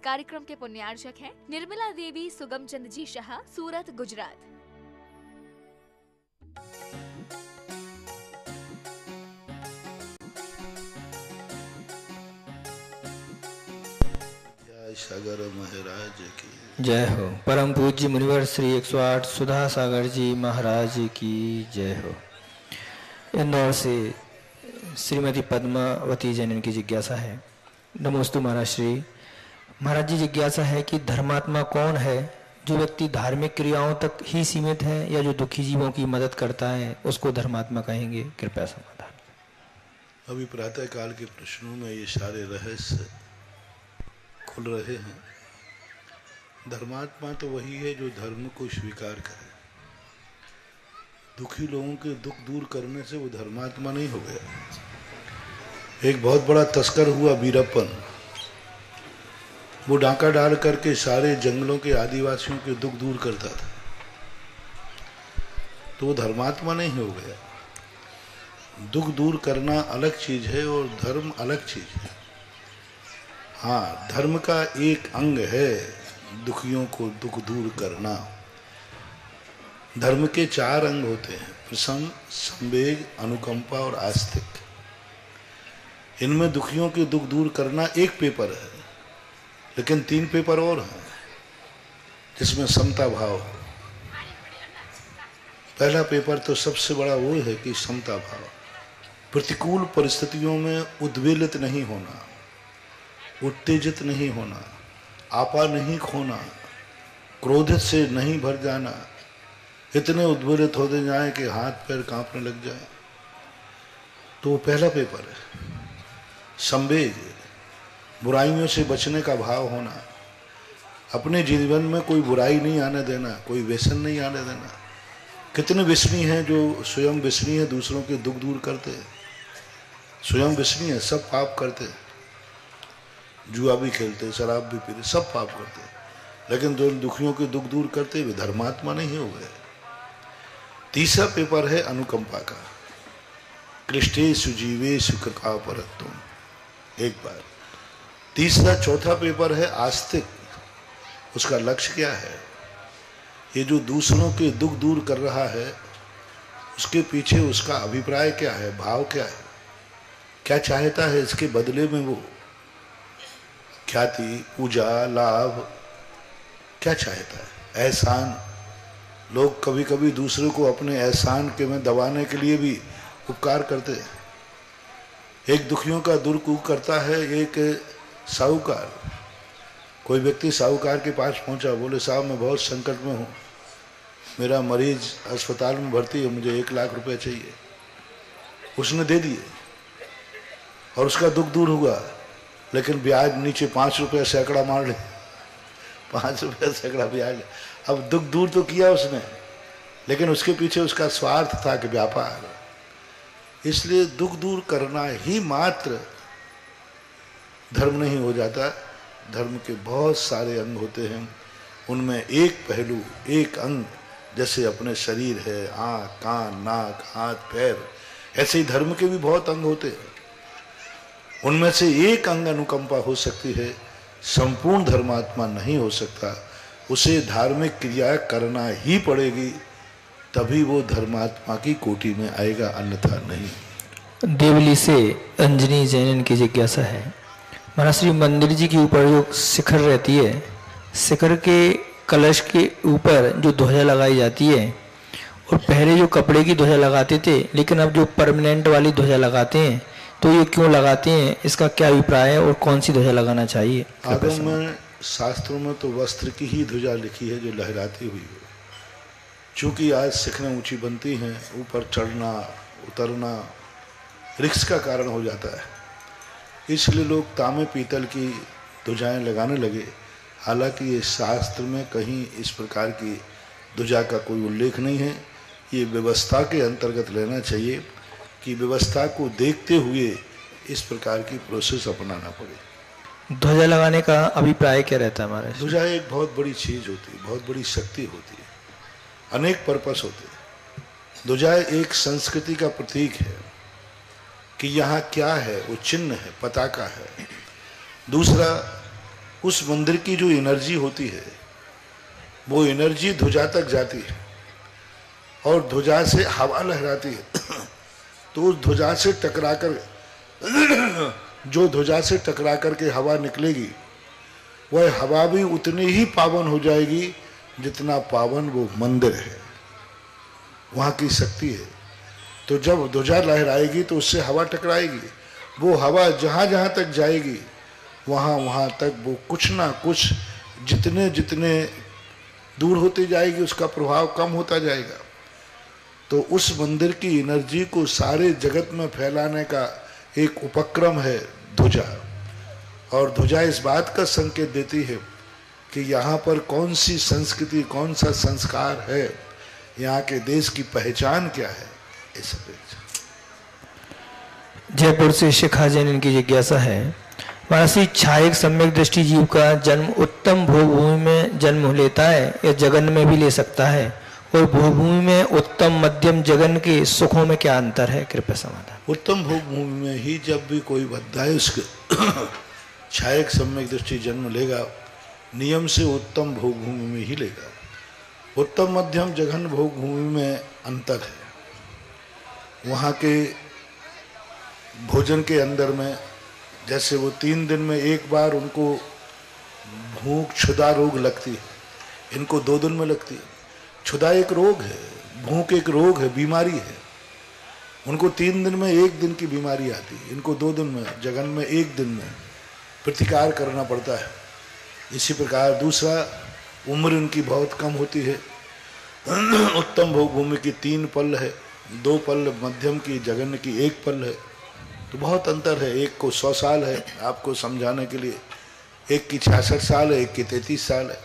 कार्यक्रम के पुण्यार्चक हैं निर्मला देवी सुगम चंद जी शाह, सूरत, गुजरात। सागर महाराज की जय हो। परम पूज्य मुनिवर श्री 108 सुधा सागर जी महाराज की जय हो। इंदौर से श्रीमती पद्मावती जैन की जिज्ञासा है। नमोस्तु महाराज श्री। महाराज जी जिज्ञासा है कि धर्मात्मा कौन है? जो व्यक्ति धार्मिक क्रियाओं तक ही सीमित है या जो दुखी जीवों की मदद करता है उसको धर्मात्मा कहेंगे? कृपया समाधान। अभी प्रातः काल के प्रश्नों में ये सारे रहस्य खुल रहे हैं। धर्मात्मा तो वही है जो धर्म को स्वीकार करे। दुखी लोगों के दुख दूर करने से वो धर्मात्मा नहीं हो गया। एक बहुत बड़ा तस्कर हुआ वीरप्पन, वो डाका डाल करके सारे जंगलों के आदिवासियों के दुख दूर करता था, तो वो धर्मात्मा नहीं हो गया। दुख दूर करना अलग चीज है और धर्म अलग चीज है। हाँ, धर्म का एक अंग है दुखियों को दुख दूर करना। धर्म के 4 अंग होते हैं: प्रसन्न, संवेग, अनुकंपा और आस्तिक। इनमें दुखियों के दुख दूर करना एक पेपर है, लेकिन 3 पेपर और हैं जिसमें समता भाव हो। पहला पेपर तो सबसे बड़ा वो है कि समता भाव। प्रतिकूल परिस्थितियों में उद्वेलित नहीं होना, उत्तेजित नहीं होना, आपा नहीं खोना, क्रोधित से नहीं भर जाना, इतने उद्वेलित होते जाए कि हाथ पैर कांपने लग जाए। तो वो पहला पेपर है। संवेग, बुराइयों से बचने का भाव होना, अपने जीवन में कोई बुराई नहीं आने देना, कोई व्यसन नहीं आने देना। कितने व्यसनी हैं जो स्वयं व्यसनी है, दूसरों के दुख दूर करते हैं। स्वयं व्यसनी है, सब पाप करते, जुआ भी खेलते, शराब भी पीते, सब पाप करते, लेकिन जो दुखियों के दुख दूर करते वे धर्मात्मा नहीं हो गए। तीसरा पेपर है अनुकंपा का। क्लिष्टेषु जीवेषु कृपा परत्वम्। एक बार तीसरा चौथा पेपर है आस्तिक। उसका लक्ष्य क्या है? ये जो दूसरों के दुख दूर कर रहा है उसके पीछे उसका अभिप्राय क्या है, भाव क्या है, क्या चाहता है इसके बदले में? वो ख्याति, पूजा, लाभ क्या चाहता है? एहसान। लोग कभी कभी दूसरे को अपने एहसान के में दबाने के लिए भी उपकार करते हैं। एक दुखियों का दुरुपयोग करता है एक साहूकार। कोई व्यक्ति साहूकार के पास पहुंचा, बोले साहब मैं बहुत संकट में हूँ, मेरा मरीज अस्पताल में भर्ती है, मुझे 1 लाख रुपए चाहिए। उसने दे दिए और उसका दुख दूर हुआ, लेकिन ब्याज नीचे 5 रुपये सैकड़ा मार ले, 5 रुपये सैकड़ा ब्याज। अब दुख दूर तो किया उसने, लेकिन उसके पीछे उसका स्वार्थ था कि व्यापार। इसलिए दुख दूर करना ही मात्र धर्म नहीं हो जाता। धर्म के बहुत सारे अंग होते हैं, उनमें एक पहलू, एक अंग, जैसे अपने शरीर है, आँख, कान, नाक, हाथ, पैर, ऐसे ही धर्म के भी बहुत अंग होते हैं। उनमें से एक अंग अनुकंपा हो सकती है। संपूर्ण धर्मात्मा नहीं हो सकता, उसे धार्मिक क्रिया करना ही पड़ेगी, तभी वो धर्मात्मा की कोटि में आएगा, अन्यथा नहीं। देवली से अंजनी जैन की जिज्ञासा है। महाराज श्री, मंदिर जी के ऊपर जो शिखर रहती है, शिखर के कलश के ऊपर जो ध्वजा लगाई जाती है, और पहले जो कपड़े की ध्वजा लगाते थे, लेकिन अब जो परमानेंट वाली ध्वजा लगाते हैं, तो ये क्यों लगाते हैं? इसका क्या अभिप्राय है और कौन सी ध्वजा लगाना चाहिए? आगम में, शास्त्रों में तो वस्त्र की ही ध्वजा लिखी है जो लहराती हुई हो। चूंकि आज शिखरें ऊंची बनती हैं, ऊपर चढ़ना उतरना रिस्क का कारण हो जाता है, इसलिए लोग तांबे पीतल की ध्वजाएं लगाने लगे। हालांकि ये शास्त्र में कहीं इस प्रकार की ध्वजा का कोई उल्लेख नहीं है। ये व्यवस्था के अंतर्गत लेना चाहिए कि व्यवस्था को देखते हुए इस प्रकार की प्रोसेस अपनाना पड़े। ध्वजा लगाने का अभिप्राय क्या रहता है हमारे? ध्वजा एक बहुत बड़ी चीज होती है, बहुत बड़ी शक्ति होती है, अनेक पर्पस होते हैं। ध्वजा एक संस्कृति का प्रतीक है कि यहाँ क्या है, वो चिन्ह है, पताका है। दूसरा, उस मंदिर की जो एनर्जी होती है वो एनर्जी ध्वजा तक जाती है और ध्वजा से हवा लहराती है। तो उस ध्वजा से टकराकर जो ध्वजा से टकरा करके हवा निकलेगी वह हवा भी उतनी ही पावन हो जाएगी जितना पावन वो मंदिर है, वहाँ की शक्ति है। तो जब ध्वजा लहराएगी तो उससे हवा टकराएगी, वो हवा जहाँ जहाँ तक जाएगी वहाँ वहाँ तक वो कुछ ना कुछ जितने जितने दूर होती जाएगी उसका प्रभाव कम होता जाएगा। तो उस मंदिर की एनर्जी को सारे जगत में फैलाने का एक उपक्रम है ध्वजा। और ध्वजा इस बात का संकेत देती है कि यहाँ पर कौन सी संस्कृति, कौन सा संस्कार है, यहाँ के देश की पहचान क्या है, ये सब। जयपुर से शिखा जैन इनकी जिज्ञासा है, महाराज छायक सम्यक दृष्टि जीव का जन्म उत्तम भोगभूमि में जन्म लेता है या जगन में भी ले सकता है, और भोगभूमि में उत्तम मध्यम जगन के सुखों में क्या अंतर है, कृपया समाधान। उत्तम भोगभूमि में ही जब भी कोई बद्धा है उसके छायक सम्यक दृष्टि जन्म लेगा, नियम से उत्तम भोगभूमि में ही लेगा। उत्तम मध्यम जघन भोगभूमि में अंतर है। वहाँ के भोजन के अंदर में जैसे वो 3 दिन में एक बार उनको भूख क्षुधा रोग लगती है, इनको 2 दिन में लगती है। क्षुधा एक रोग है, भूख एक रोग है, बीमारी है। उनको 3 दिन में 1 दिन की बीमारी आती है, इनको 2 दिन में, जगन में 1 दिन में प्रतिकार करना पड़ता है। इसी प्रकार दूसरा, उम्र इनकी बहुत कम होती है। उत्तम भोगभूमि की 3 पल है, 2 पल मध्यम की, जगन की 1 पल है। तो बहुत अंतर है। एक को 100 साल है, आपको समझाने के लिए, एक की 66 साल है, एक की 33 साल है।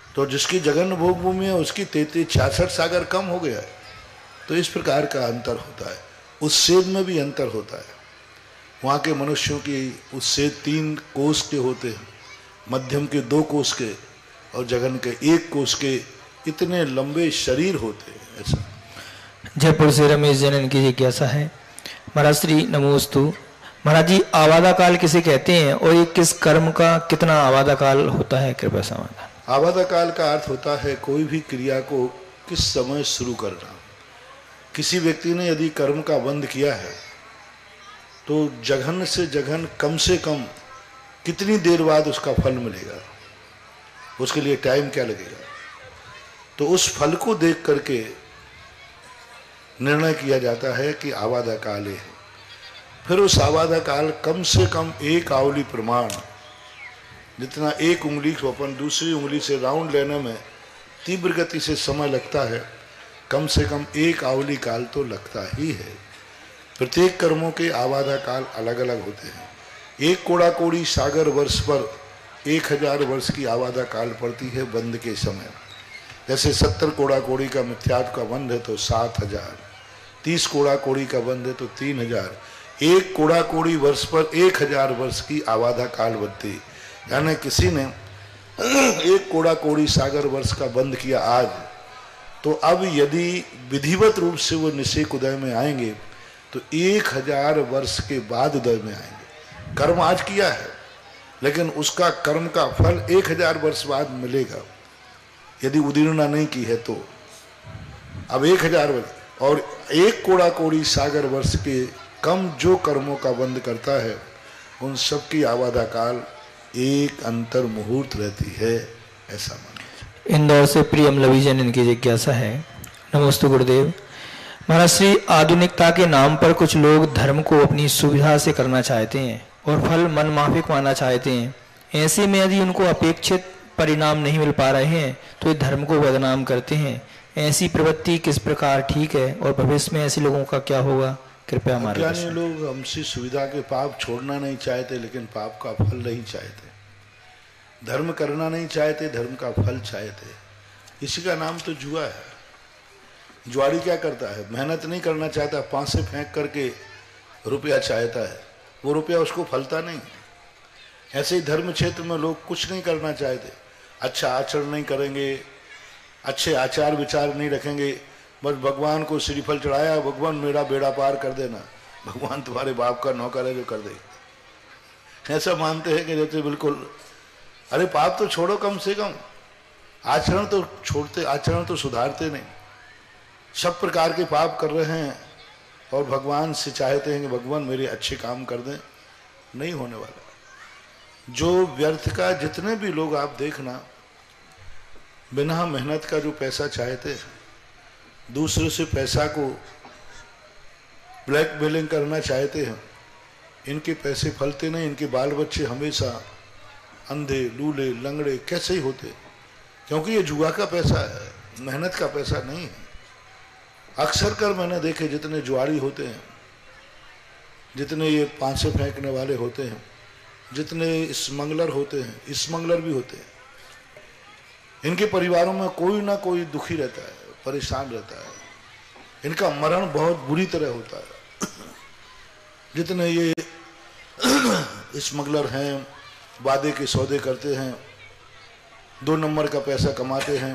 तो जिसकी जगन भोगभूमि है उसकी 66 से अगर कम हो गया है तो इस प्रकार का अंतर होता है। उच्छेद में भी अंतर होता है। वहाँ के मनुष्यों की उच्छेद 3 कोस के होते हैं, मध्यम के 2 कोस के और जगन के 1 कोस के। इतने लंबे शरीर होते हैं। ऐसा। जयपुर से रमेश जैन इनकी जिज्ञासा है, महाराज श्री नमोस्तु। महाराज जी, आवादा काल किसे कहते हैं और ये किस कर्म का कितना आवादा काल होता है, कृपया समाधान। आवादा काल का अर्थ होता है कोई भी क्रिया को किस समय शुरू करना। किसी व्यक्ति ने यदि कर्म का बंध किया है तो जघन से जघन कम से कम कितनी देर बाद उसका फल मिलेगा, उसके लिए टाइम क्या लगेगा, तो उस फल को देख करके निर्णय किया जाता है कि आवादा काल है। फिर उस आवादा काल कम से कम 1 आवली प्रमाण, जितना 1 उंगली को अपन दूसरी उंगली से राउंड लेने में तीव्र गति से समय लगता है, कम से कम 1 आवली काल तो लगता ही है। प्रत्येक कर्मों के आवादा काल अलग अलग होते हैं। 1 कोड़ा कोड़ी सागर वर्ष पर 1000 वर्ष की आवादा काल पड़ती है बंध के समय। जैसे 70 कोड़ा कोड़ी का मिथ्यात्व का बंध है तो 7000, 30 कोड़ा कोड़ी का बंध है तो 3000। 1 कोड़ा कोड़ी वर्ष पर 1000 वर्ष की आवादा काल बनती। यानी किसी ने 1 कोड़ा कोड़ी सागर वर्ष का बंध किया आज, तो अब यदि विधिवत रूप से वो निषेक उदय में आएंगे तो 1000 वर्ष के बाद उदय में आएंगे। कर्म आज किया है लेकिन उसका कर्म का फल 1000 वर्ष बाद मिलेगा यदि उदीर्णा नहीं की है तो। अब 1000 वर्ष और 1 कोड़ा कोड़ी सागर वर्ष के कम जो कर्मों का बंध करता है उन सब की आवादा काल 1 अंतर मुहूर्त रहती है, ऐसा मानो। इंदौर से प्रियम लवीजन इनकी जिज्ञासा है, नमस्ते गुरुदेव। महाराज श्री, आधुनिकता के नाम पर कुछ लोग धर्म को अपनी सुविधा से करना चाहते हैं और फल मनमाफिक मानना चाहते हैं। ऐसे में यदि उनको अपेक्षित परिणाम नहीं मिल पा रहे हैं तो ये धर्म को बदनाम करते हैं। ऐसी प्रवृत्ति किस प्रकार ठीक है और भविष्य में ऐसे लोगों का क्या होगा, कृपया हमारे। अज्ञानी लोग हमसे सुविधा के पाप छोड़ना नहीं चाहते लेकिन पाप का फल नहीं चाहते। धर्म करना नहीं चाहते, धर्म का फल चाहते। इसी का नाम तो जुआ है। जुआरी क्या करता है, मेहनत नहीं करना चाहता, पांसे फेंक करके रुपया चाहता है, वो रुपया उसको फलता नहीं। ऐसे ही धर्म क्षेत्र में लोग कुछ नहीं करना चाहते, अच्छा आचरण नहीं करेंगे, अच्छे आचार विचार नहीं रखेंगे, बस भगवान को श्रीफल चढ़ाया, भगवान मेरा बेड़ा पार कर देना, भगवान तुम्हारे बाप का नौकर है जो कर दे। ऐसा मानते हैं कि जैसे बिल्कुल अरे पाप तो छोड़ो, कम से कम आचरण तो छोड़ते, आचरण तो सुधारते नहीं। सब प्रकार के पाप कर रहे हैं और भगवान से चाहते हैं कि भगवान मेरे अच्छे काम कर दें, नहीं होने वाला। जो व्यर्थ का, जितने भी लोग आप देखना बिना मेहनत का जो पैसा चाहते हैं, दूसरे से पैसा को ब्लैकमेलिंग करना चाहते हैं, इनके पैसे फलते नहीं। इनके बाल बच्चे हमेशा अंधे, लूले, लंगड़े कैसे ही होते, क्योंकि ये जुआ का पैसा है, मेहनत का पैसा नहीं है। अक्सर कर मैंने देखे जितने जुआरी होते हैं, जितने ये पांसे फेंकने वाले होते हैं, जितने स्मगलर होते हैं, स्मगलर भी होते हैं, इनके परिवारों में कोई ना कोई दुखी रहता है, परेशान रहता है। इनका मरण बहुत बुरी तरह होता है। जितने ये स्मगलर हैं, वादे के सौदे करते हैं, 2 नंबर का पैसा कमाते हैं,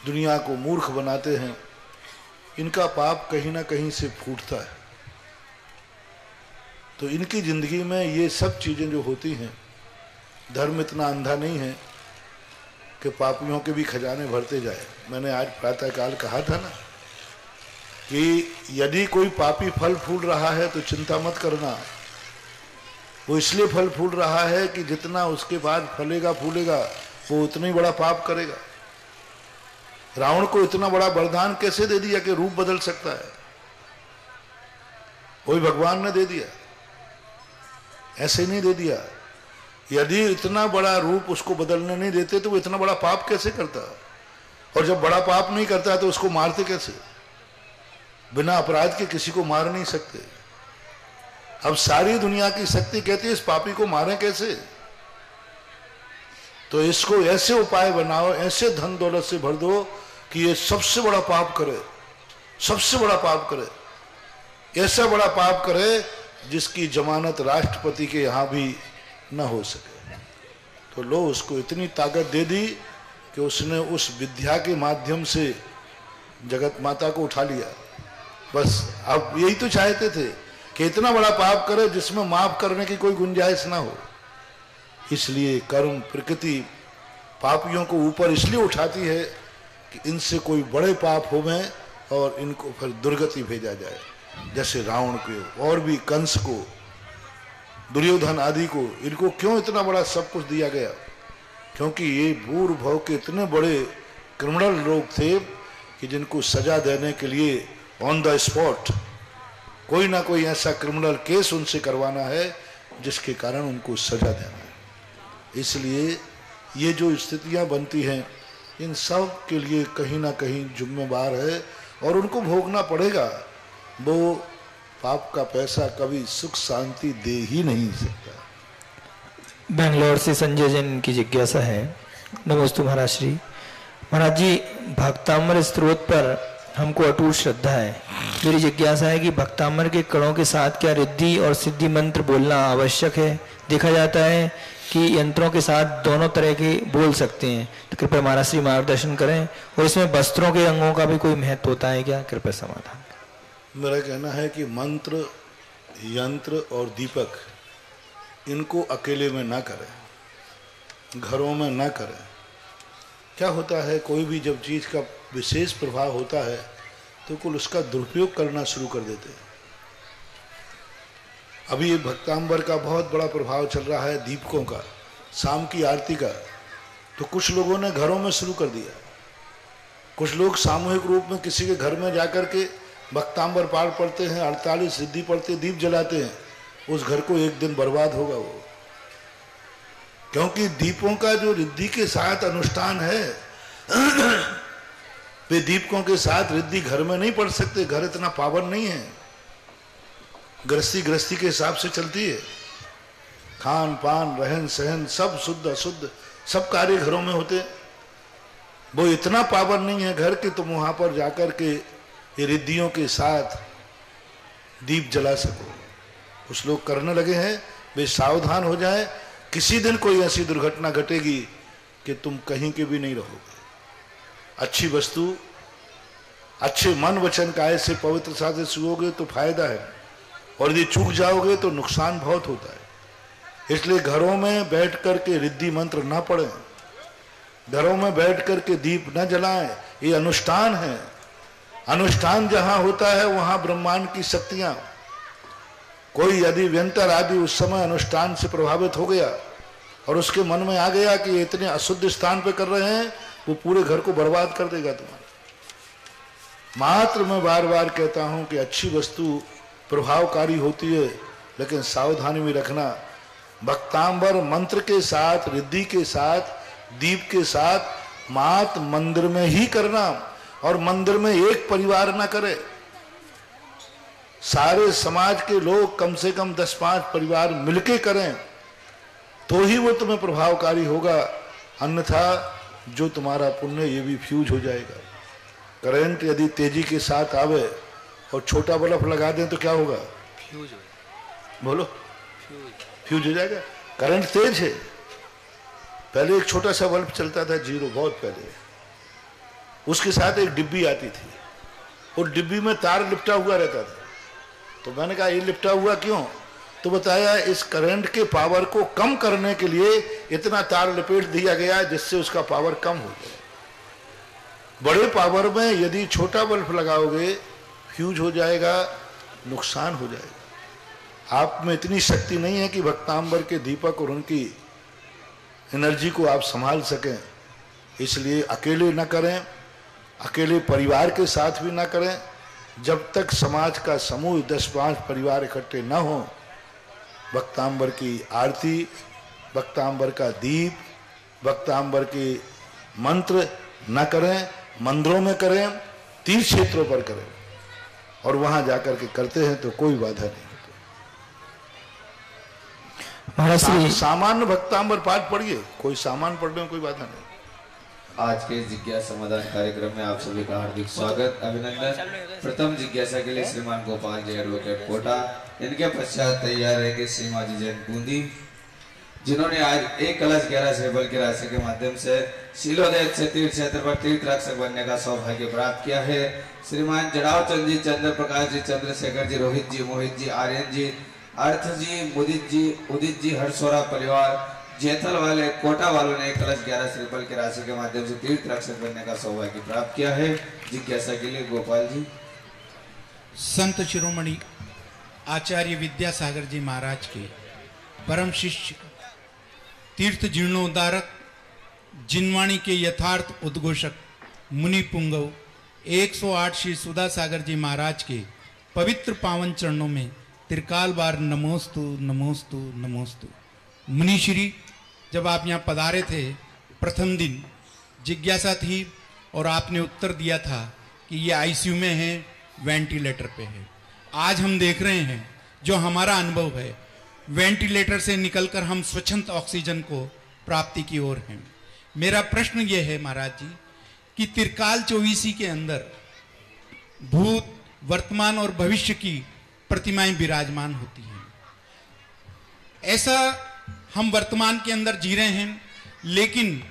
दुनिया को मूर्ख बनाते हैं, इनका पाप कहीं ना कहीं से फूटता है। तो इनकी जिंदगी में ये सब चीजें जो होती हैं, धर्म इतना अंधा नहीं है कि पापियों के भी खजाने भरते जाए। मैंने आज प्रातःकाल कहा था ना कि यदि कोई पापी फल फूल रहा है तो चिंता मत करना, वो इसलिए फल फूल रहा है कि जितना उसके बाद फलेगा फूलेगा वो उतना ही बड़ा पाप करेगा। रावण को इतना बड़ा वरदान कैसे दे दिया कि रूप बदल सकता है? वही भगवान ने दे दिया, ऐसे नहीं दे दिया। यदि इतना बड़ा रूप उसको बदलने नहीं देते तो वो इतना बड़ा पाप कैसे करता? और जब बड़ा पाप नहीं करता तो उसको मारते कैसे? बिना अपराध के किसी को मार नहीं सकते। अब सारी दुनिया की शक्ति कहती है इस पापी को मारें कैसे? तो इसको ऐसे उपाय बनाओ, ऐसे धन दौलत से भर दो कि ये सबसे बड़ा पाप करे, सबसे बड़ा पाप करे, ऐसा बड़ा पाप करे जिसकी जमानत राष्ट्रपति के यहां भी न हो सके। तो लो उसको इतनी ताकत दे दी कि उसने उस विद्या के माध्यम से जगत माता को उठा लिया। बस अब यही तो चाहते थे कि इतना बड़ा पाप करे जिसमें माफ करने की कोई गुंजाइश ना हो। इसलिए कर्म प्रकृति पापियों को ऊपर इसलिए उठाती है कि इनसे कोई बड़े पाप होवे और इनको फिर दुर्गति भेजा जाए। जैसे रावण को और भी कंस को, दुर्योधन आदि को, इनको क्यों इतना बड़ा सब कुछ दिया गया? क्योंकि ये भूर भव के इतने बड़े क्रिमिनल लोग थे कि जिनको सजा देने के लिए ऑन द स्पॉट कोई ना कोई ऐसा क्रिमिनल केस उनसे करवाना है जिसके कारण उनको सजा देना है। इसलिए ये जो स्थितियां बनती हैं, इन सब के लिए कहीं ना कहीं जिम्मेवार है और उनको भोगना पड़ेगा। वो पाप का पैसा कभी सुख शांति दे ही नहीं सकता। बेंगलोर से संजय जैन की जिज्ञासा है। नमोस्तु महाराज श्री। महाराज जी, भक्तामर स्त्रोत पर हमको अटूट श्रद्धा है। मेरी जिज्ञासा है कि भक्तामर के कणों के साथ क्या रिद्धि और सिद्धि मंत्र बोलना आवश्यक है? देखा जाता है कि यंत्रों के साथ दोनों तरह के बोल सकते हैं, तो कृपया महाराज श्री मार्गदर्शन करें। और इसमें वस्त्रों के रंगों का भी कोई महत्व होता है क्या? कृपया समाधान। मेरा कहना है कि मंत्र, यंत्र और दीपक इनको अकेले में ना करें, घरों में ना करें। क्या होता है, कोई भी जब चीज़ का विशेष प्रभाव होता है तो कुल उसका दुरुपयोग करना शुरू कर देते हैं। अभी ये भक्तांबर का बहुत बड़ा प्रभाव चल रहा है, दीपकों का, शाम की आरती का, तो कुछ लोगों ने घरों में शुरू कर दिया। कुछ लोग सामूहिक रूप में किसी के घर में जाकर के भक्तांबर पाठ पढ़ते हैं, 48 सिद्धि पढ़ते, दीप जलाते हैं। उस घर को एक दिन बर्बाद होगा वो, क्योंकि दीपों का जो रिद्धि के साथ अनुष्ठान है वे दीपकों के साथ रिद्धि घर में नहीं पढ़ सकते। घर इतना पावन नहीं है, गृहस्थी गृहस्थी के हिसाब से चलती है। खान पान रहन सहन सब शुद्ध अशुद्ध सब कार्य घरों में होते। वो इतना पावन नहीं है घर कि तुम वहां पर जाकर के ये रिद्धियों के साथ दीप जला सको। कुछ लोग करने लगे हैं, वे सावधान हो जाए। किसी दिन कोई ऐसी दुर्घटना घटेगी कि तुम कहीं के भी नहीं रहोगे। अच्छी वस्तु, अच्छे मन वचन काय से पवित्रता से सुओगे तो फायदा है, और यदि चूक जाओगे तो नुकसान बहुत होता है। इसलिए घरों में बैठ करके रिद्धि मंत्र ना पढ़ें, घरों में बैठ करके दीप न जलाएं। ये अनुष्ठान है। अनुष्ठान जहां होता है वहां ब्रह्मांड की शक्तियां, कोई यदि व्यंतर आदि उस समय अनुष्ठान से प्रभावित हो गया और उसके मन में आ गया कि इतने अशुद्ध स्थान पे कर रहे हैं, वो पूरे घर को बर्बाद कर देगा तुम्हारा। मात्र मैं बार बार कहता हूं कि अच्छी वस्तु प्रभावकारी होती है, लेकिन सावधानी में रखना। भक्तांबर मंत्र के साथ, रिद्धि के साथ, दीप के साथ मात्र मंदिर में ही करना, और मंदिर में एक परिवार ना करे, सारे समाज के लोग कम से कम 10-5 परिवार मिलके करें, तो ही वो तुम्हें प्रभावकारी होगा। अन्यथा जो तुम्हारा पुण्य ये भी फ्यूज हो जाएगा। करंट यदि तेजी के साथ आवे और छोटा बल्ब लगा दें तो क्या होगा? फ्यूज हो। बोलो, फ्यूज हो जाएगा। करंट तेज है। पहले एक छोटा सा बल्ब चलता था, 0, बहुत पहले, उसके साथ एक डिब्बी आती थी, और डिब्बी में तार लिपटा हुआ रहता था। तो मैंने कहा ये लिपटा हुआ क्यों? तो बताया इस करंट के पावर को कम करने के लिए इतना तार लपेट दिया गया जिससे उसका पावर कम हो जाए। बड़े पावर में यदि छोटा बल्ब लगाओगे फ्यूज हो जाएगा, नुकसान हो जाएगा। आप में इतनी शक्ति नहीं है कि भक्तांबर के दीपक और उनकी एनर्जी को आप संभाल सकें। इसलिए अकेले न करें, अकेले परिवार के साथ भी ना करें। जब तक समाज का समूह 10-5 परिवार इकट्ठे न हो, भक्तांबर की आरती, भक्तांबर का दीप, भक्तांबर के मंत्र न करें। मंदिरों में करें, तीर्थ क्षेत्रों पर करें, और वहां जाकर के करते हैं तो कोई बाधा नहीं होती। महाराज सामान्य भक्तांबर पाठ पढ़िए, कोई सामान पढ़ने में कोई बाधा नहीं। आज के जिज्ञासा समाधान कार्यक्रम में आप सभी का हार्दिक स्वागत, अभिनंदन। प्रथम जिज्ञासा के लिए श्रीमान गोपाल जी एडवोकेट कोटा, इनके पश्चात तैयार रहेंगे श्रीमाजी जैन बूंदी, जिन्होंने आज 1 कलश 11 श्रीफल की राशि के माध्यम से शीलोदय से तीर्थ क्षेत्र पर तीर्थ रक्षक बनने का सौभाग्य प्राप्त किया है। श्रीमान जड़ाव चंद जी, चंद्र प्रकाश जी, चंद्रशेखर जी, रोहित जी, मोहित जी, आर्यन जी, अर्थ जी, उदित जी, हर्षोरा परिवार, जैथल वाले, कोटा वालों ने 1 कलश 11 श्रीफल की राशि के माध्यम से तीर्थ रक्षक बनने का सौभाग्य प्राप्त किया है। जिज्ञासा के लिए गोपाल जी। संत शिरोमणि आचार्य विद्यासागर जी महाराज के परम शिष्य, तीर्थ जीर्णोद्धारक, जिनवाणी के यथार्थ उद्घोषक, मुनि पुंगव 108 श्री सुधा सागर जी महाराज के पवित्र पावन चरणों में त्रिकाल बार नमोस्तु नमोस्तु नमोस्तु। मुनिश्री, जब आप यहाँ पधारे थे प्रथम दिन जिज्ञासा थी और आपने उत्तर दिया था कि ये आईसीयू में है, वेंटिलेटर पे है। आज हम देख रहे हैं जो हमारा अनुभव है, वेंटिलेटर से निकलकर हम स्वच्छंद ऑक्सीजन को प्राप्ति की ओर हैं। मेरा प्रश्न ये है महाराज जी कि त्रिकाल चौबीसी के अंदर भूत, वर्तमान और भविष्य की प्रतिमाएं विराजमान होती हैं। ऐसा हम वर्तमान के अंदर जी रहे हैं, लेकिन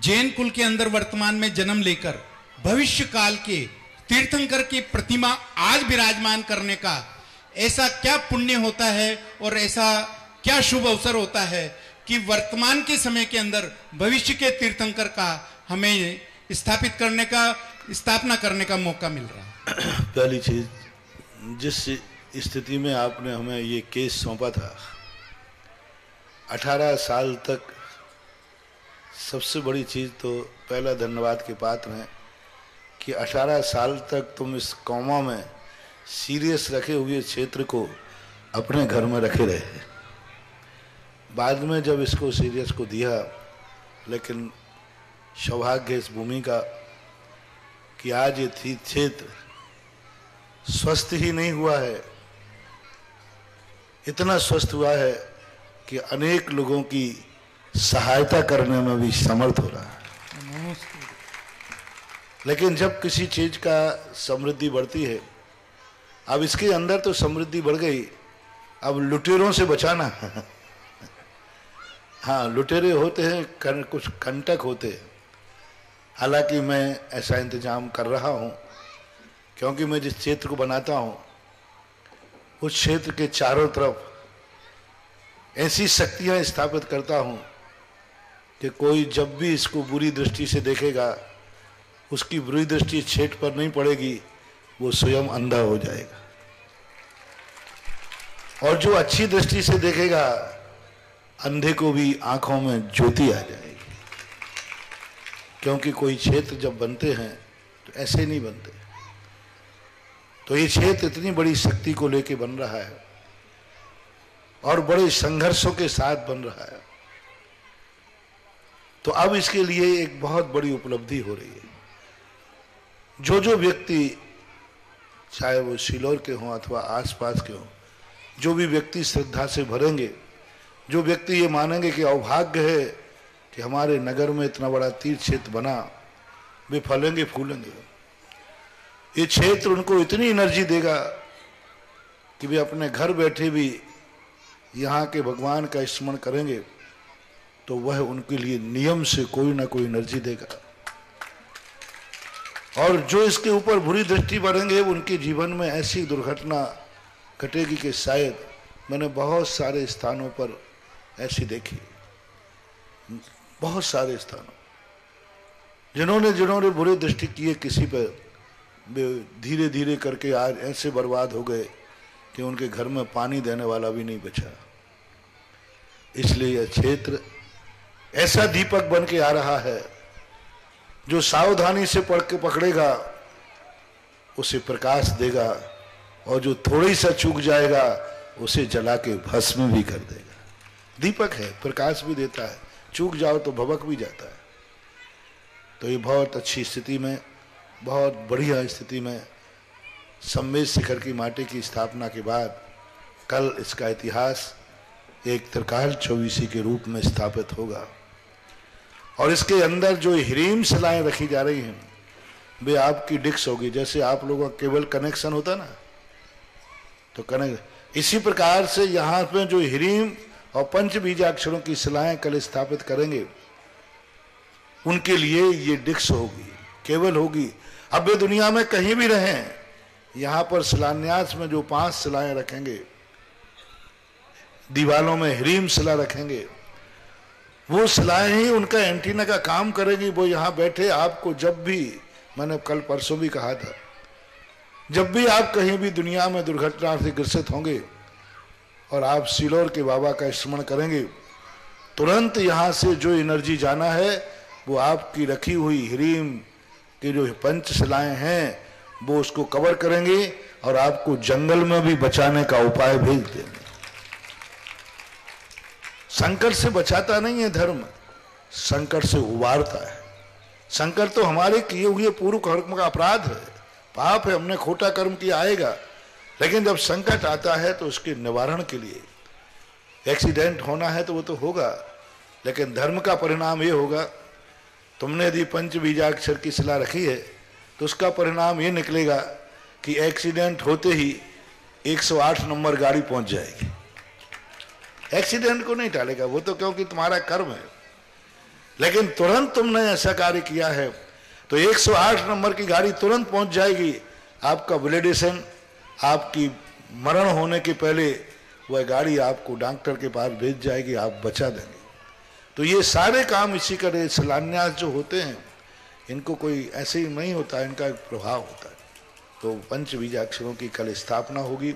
जैन कुल के अंदर वर्तमान में जन्म लेकर भविष्य काल के तीर्थंकर की प्रतिमा आज विराजमान करने का ऐसा क्या पुण्य होता है और ऐसा क्या शुभ अवसर होता है कि वर्तमान के समय के अंदर भविष्य के तीर्थंकर का हमें स्थापना करने का मौका मिल रहा है। पहली चीज, जिस स्थिति में आपने हमें ये केस सौंपा था, 18 साल तक, सबसे बड़ी चीज तो पहला धन्यवाद के पात्र हैं कि 18 साल तक तुम इस कौमा में सीरियस रखे हुए क्षेत्र को अपने घर में रखे रहे। बाद में जब इसको सीरियस को दिया, लेकिन सौभाग्य इस भूमि का कि आज ये क्षेत्र स्वस्थ ही नहीं हुआ है, इतना स्वस्थ हुआ है कि अनेक लोगों की सहायता करने में भी समर्थ हो रहा है। लेकिन जब किसी चीज का समृद्धि बढ़ती है, अब इसके अंदर तो समृद्धि बढ़ गई, अब लुटेरों से बचाना हाँ, लुटेरे होते हैं, कुछ कंटक होते हैं। हालांकि मैं ऐसा इंतजाम कर रहा हूं, क्योंकि मैं जिस क्षेत्र को बनाता हूं उस क्षेत्र के चारों तरफ ऐसी शक्तियां स्थापित करता हूं कि कोई जब भी इसको बुरी दृष्टि से देखेगा, उसकी बुरी दृष्टि छेट पर नहीं पड़ेगी, वो स्वयं अंधा हो जाएगा। और जो अच्छी दृष्टि से देखेगा, अंधे को भी आंखों में ज्योति आ जाएगी। क्योंकि कोई क्षेत्र जब बनते हैं तो ऐसे नहीं बनते। तो ये क्षेत्र इतनी बड़ी शक्ति को लेके बन रहा है और बड़े संघर्षों के साथ बन रहा है। तो अब इसके लिए एक बहुत बड़ी उपलब्धि हो रही है। जो जो व्यक्ति, चाहे वो सिलोर के हों अथवा आसपास के हों, जो भी व्यक्ति श्रद्धा से भरेंगे, जो व्यक्ति ये मानेंगे कि अभाग्य है कि हमारे नगर में इतना बड़ा तीर्थ क्षेत्र बना, वे फलेंगे फूलेंगे। ये क्षेत्र उनको इतनी एनर्जी देगा कि वे अपने घर बैठे भी यहाँ के भगवान का स्मरण करेंगे तो वह उनके लिए नियम से कोई ना कोई एनर्जी देगा। और जो इसके ऊपर बुरी दृष्टि बढ़ेंगे, उनके जीवन में ऐसी दुर्घटना घटेगी कि शायद, मैंने बहुत सारे स्थानों पर ऐसी देखी, बहुत सारे स्थानों, जिन्होंने बुरी दृष्टि किए किसी पर, धीरे धीरे करके आज ऐसे बर्बाद हो गए कि उनके घर में पानी देने वाला भी नहीं बचा। इसलिए यह क्षेत्र ऐसा दीपक बन के आ रहा है, जो सावधानी से पकड़ेगा उसे प्रकाश देगा, और जो थोड़ी सा चूक जाएगा उसे जला के भस्म भी कर देगा। दीपक है, प्रकाश भी देता है, चूक जाओ तो भभक भी जाता है। तो ये बहुत अच्छी स्थिति में, बहुत बढ़िया स्थिति में सम्मेद शिखर की माटी की स्थापना के बाद कल इसका इतिहास एक त्रिकाल चौबीसी के रूप में स्थापित होगा। और इसके अंदर जो हीरीम शिलाएं रखी जा रही हैं, वे आपकी डिक्स होगी। जैसे आप लोगों का केबल कनेक्शन होता ना, तो कनेक्ट इसी प्रकार से यहाँ पे जो हीरीम और पंच बीजाक्षरों की शिलाएं कल स्थापित करेंगे, उनके लिए ये डिक्स होगी, केबल होगी। अब वे दुनिया में कहीं भी रहें, यहाँ पर शिलान्यास में जो 5 शिलाएं रखेंगे, दीवालों में हीरीम शिला रखेंगे, वो शिलाएं ही उनका एंटीना का काम करेगी। वो यहाँ बैठे आपको जब भी, मैंने कल परसों भी कहा था, जब भी आप कहीं भी दुनिया में दुर्घटना से ग्रसित होंगे और आप सिलोर के बाबा का स्मरण करेंगे, तुरंत यहाँ से जो एनर्जी जाना है वो आपकी रखी हुई हीरीम की जो पंचशिलाएं हैं वो उसको कवर करेंगे और आपको जंगल में भी बचाने का उपाय भेज देंगे। संकट से बचाता नहीं है धर्म, संकट से उबारता है। संकट तो हमारे किए हुए पूर्व कर्म का अपराध है, पाप है, हमने खोटा कर्म किया, आएगा। लेकिन जब संकट आता है तो उसके निवारण के लिए, एक्सीडेंट होना है तो वो तो होगा, लेकिन धर्म का परिणाम ये होगा, तुमने यदि पंच बीजाक्षर की शिला रखी है तो उसका परिणाम ये निकलेगा कि एक्सीडेंट होते ही 108 नंबर गाड़ी पहुंच जाएगी। एक्सीडेंट को नहीं टालेगा वो तो, क्योंकि तुम्हारा कर्म है। लेकिन तुरंत तुमने ऐसा कार्य किया है तो 108 नंबर की गाड़ी तुरंत पहुंच जाएगी। आपका वैलिडेशन, आपकी मरण होने के पहले वह गाड़ी आपको डॉक्टर के पास भेज जाएगी, आप बचा देंगे। तो ये सारे काम इसी का, शिलान्यास जो होते हैं इनको कोई ऐसे ही नहीं होता, इनका एक प्रभाव होता है। तो पंच बीजाक्षरों की कल स्थापना होगी।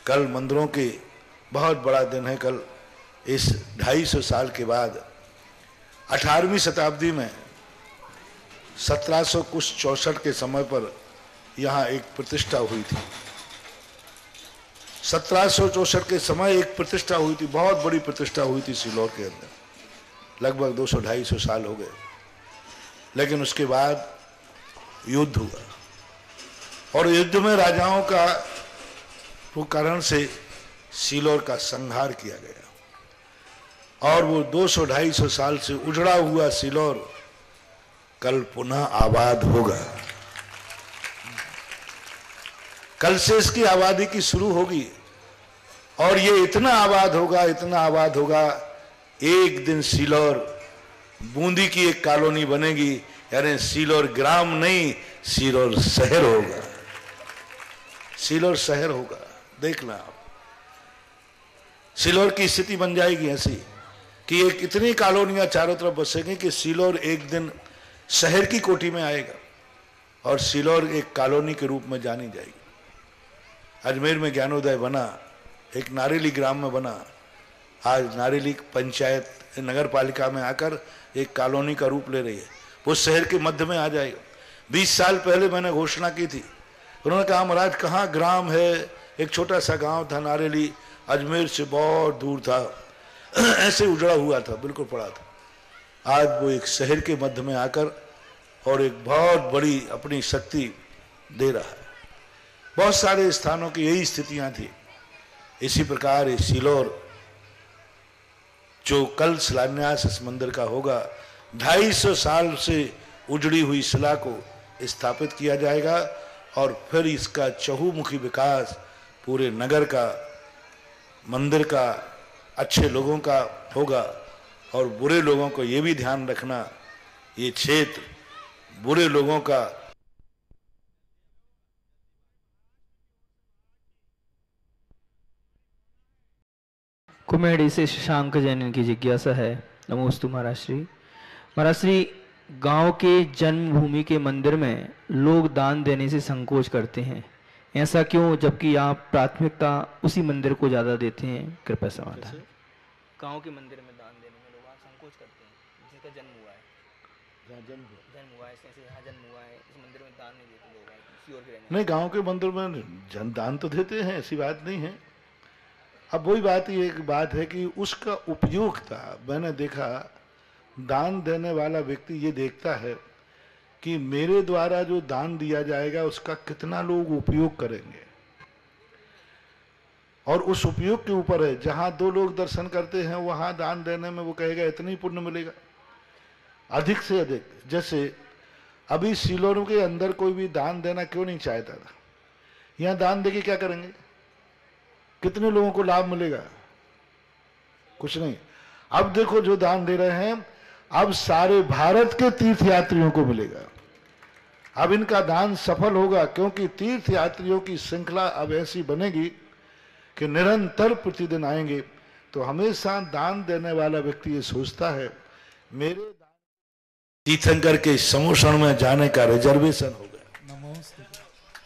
कल मंदिरों के बहुत बड़ा दिन है। कल इस 250 साल के बाद 18वीं शताब्दी में 1764 के समय पर यहाँ एक प्रतिष्ठा हुई थी। 1764 के समय एक प्रतिष्ठा हुई थी, बहुत बड़ी प्रतिष्ठा हुई थी सिलोर के अंदर, लगभग 200-250 साल हो गए। लेकिन उसके बाद युद्ध हुआ और युद्ध में राजाओं का कारण से सिलोर का संहार किया गया और वो 200-250 साल से उजड़ा हुआ सिलोर कल पुनः आबाद होगा। कल से इसकी आबादी की शुरू होगी और ये इतना आबाद होगा, इतना आबाद होगा, एक दिन सिलोर बूंदी की एक कॉलोनी बनेगी। यानी सिलोर ग्राम नहीं, सिलोर शहर होगा, सिलोर शहर होगा। देखना आप, सीलोर की स्थिति बन जाएगी ऐसी कि एक इतनी कॉलोनियां चारों तरफ बसेंगी कि सीलोर एक दिन शहर की कोटि में आएगा और सीलोर एक कॉलोनी के रूप में जानी जाएगी। अजमेर में ज्ञानोदय बना, एक नारेली ग्राम में बना, आज नारेली पंचायत नगर पालिका में आकर एक कॉलोनी का रूप ले रही है। वो शहर के मध्य में आ जाएगा। 20 साल पहले मैंने घोषणा की थी, उन्होंने कहा महाराज कहाँ ग्राम है, एक छोटा सा गांव था नारेली, अजमेर से बहुत दूर था, ऐसे उजड़ा हुआ था, बिल्कुल पड़ा था। आज वो एक शहर के मध्य में आकर और एक बहुत बड़ी अपनी शक्ति दे रहा है। बहुत सारे स्थानों की यही स्थितियां थी। इसी प्रकार ये सीलोर जो कल शिलान्यास इस मंदिर का होगा, 250 साल से उजड़ी हुई शिला को स्थापित किया जाएगा और फिर इसका चहुमुखी विकास पूरे नगर का, मंदिर का, अच्छे लोगों का होगा। और बुरे लोगों को ये भी ध्यान रखना, ये क्षेत्र बुरे लोगों का कुम्हेड़ी से शशांक जैन की जिज्ञासा है। नमोस्तु महाराज श्री। महाराज श्री, गांव के जन्मभूमि के मंदिर में लोग दान देने से संकोच करते हैं, ऐसा क्यों, जबकि आप प्राथमिकता उसी मंदिर को ज्यादा देते हैं? कृपया समाधान। गांव के मंदिर में दान देने में लोग संकोच करते हैं, जिसका जन्म हुआ है, जन्म हुआ है, यहाँ जन्म हुआ है, इस मंदिर में दान नहीं देते लोग, किसी और के रहने। नहीं, गांव के मंदिर में दान तो देते हैं, ऐसी बात नहीं है। अब वही बात, ये एक बात है कि उसका उपयोग था। मैंने देखा दान देने वाला व्यक्ति ये देखता है कि मेरे द्वारा जो दान दिया जाएगा उसका कितना लोग उपयोग करेंगे, और उस उपयोग के ऊपर है। जहां 2 लोग दर्शन करते हैं वहां दान देने में वो कहेगा इतनी पुण्य मिलेगा, अधिक से अधिक। जैसे अभी सीलोर के अंदर कोई भी दान देना क्यों नहीं चाहता था, यहां दान देके क्या करेंगे, कितने लोगों को लाभ मिलेगा? कुछ नहीं। अब देखो जो दान दे रहे हैं, अब सारे भारत के तीर्थयात्रियों को मिलेगा। अब इनका दान सफल होगा, क्योंकि तीर्थयात्रियों की श्रृंखला अब ऐसी बनेगी कि निरंतर प्रतिदिन आएंगे। तो हमेशा दान देने वाला व्यक्ति ये सोचता है मेरे तीर्थंकर के समूषण में जाने का रिजर्वेशन हो गया।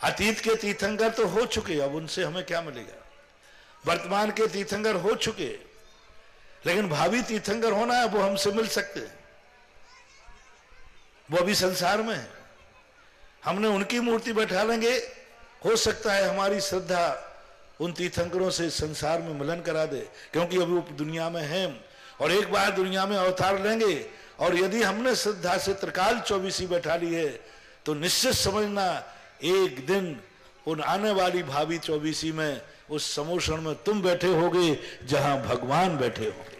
अतीत के तीर्थंकर तो हो चुके, अब उनसे हमें क्या मिलेगा। वर्तमान के तीर्थंकर हो चुके, लेकिन भावी तीर्थंकर होना है, वो हमसे मिल सकते हैं, वो अभी संसार में है। हमने उनकी मूर्ति बैठा लेंगे, हो सकता है हमारी श्रद्धा उन तीर्थंकरों से संसार में मिलन करा दे, क्योंकि अभी वो दुनिया में हैं और एक बार दुनिया में अवतार लेंगे। और यदि हमने श्रद्धा से त्रिकाल चौबीसी बैठा ली है तो निश्चित समझना एक दिन उन आने वाली भावी चौबीसी में उस समूषण में तुम बैठे होगे जहां भगवान बैठे होंगे।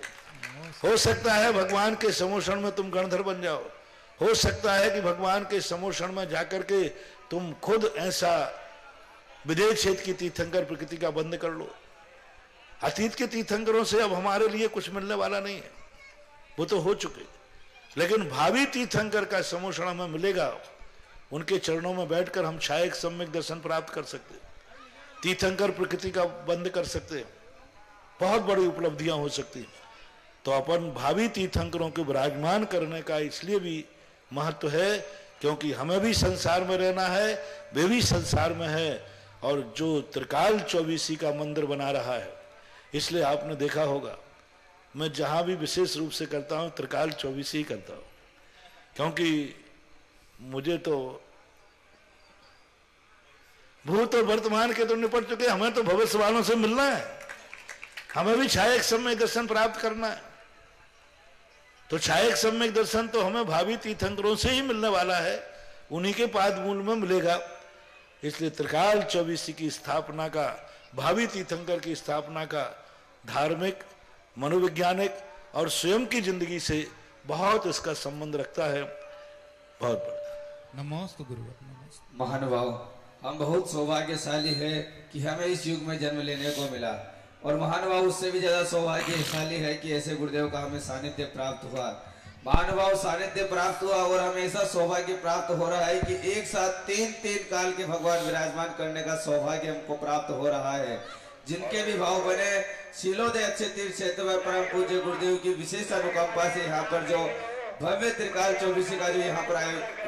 हो सकता है भगवान के समूषण में तुम गणधर बन जाओ, हो सकता है कि भगवान के समूषण में जाकर के तुम खुद ऐसा विदेह क्षेत्र की तीर्थंकर प्रकृति का बंद कर लो। अतीत के तीर्थंकरों से अब हमारे लिए कुछ मिलने वाला नहीं है, वो तो हो चुके। लेकिन भावी तीर्थंकर का समूषण हमें मिलेगा, उनके चरणों में बैठकर हम छायक सम्यक दर्शन प्राप्त कर सकते, तीर्थंकर प्रकृति का बंद कर सकते, बहुत बड़ी उपलब्धियां हो सकती। तो अपन भावी तीर्थंकरों को विराजमान करने का इसलिए भी महत्व है क्योंकि हमें भी संसार में रहना है, वे भी संसार में है, और जो त्रिकाल चौबीसी का मंदिर बना रहा है। इसलिए आपने देखा होगा मैं जहां भी विशेष रूप से करता हूं त्रिकाल चौबीसी ही करता हूं, क्योंकि मुझे तो भूत और वर्तमान के तो निपट चुके, हमें तो भविष्य वालों से मिलना है, हमें भी छायक सम्यक दर्शन प्राप्त करना है। तो छायक सम्यक दर्शन तो हमें भावी तीर्थंकरों से ही मिलने वाला है, उन्हीं के पाद मूल में मिलेगा। इसलिए त्रिकाल चौबीसी की स्थापना का, भावी तीर्थंकर की स्थापना का धार्मिक, मनोवैज्ञानिक और स्वयं की जिंदगी से बहुत इसका संबंध रखता है। बहुत बड़ा नमोस्तु गुरु। महानुभाव, हम बहुत सौभाग्यशाली है कि हमें इस युग में जन्म लेने को मिला, और महानुभाव उससे भी ज्यादा सौभाग्यशाली है कि ऐसे गुरुदेव का हमें सानिध्य प्राप्त हुआ। महानुभाव सानिध्य प्राप्त हुआ और हमें ऐसा सौभाग्य प्राप्त हो रहा है कि एक साथ तीन काल के भगवान विराजमान करने का सौभाग्य हमको प्राप्त हो रहा है। जिनके भी भाव बने शीलोदय अच्छे तीर्थ क्षेत्र में परम पूज्य गुरुदेव की विशेष अनुकंपा से यहाँ पर जो भव्य त्रिकाल चौबीसी का जो यहाँ पर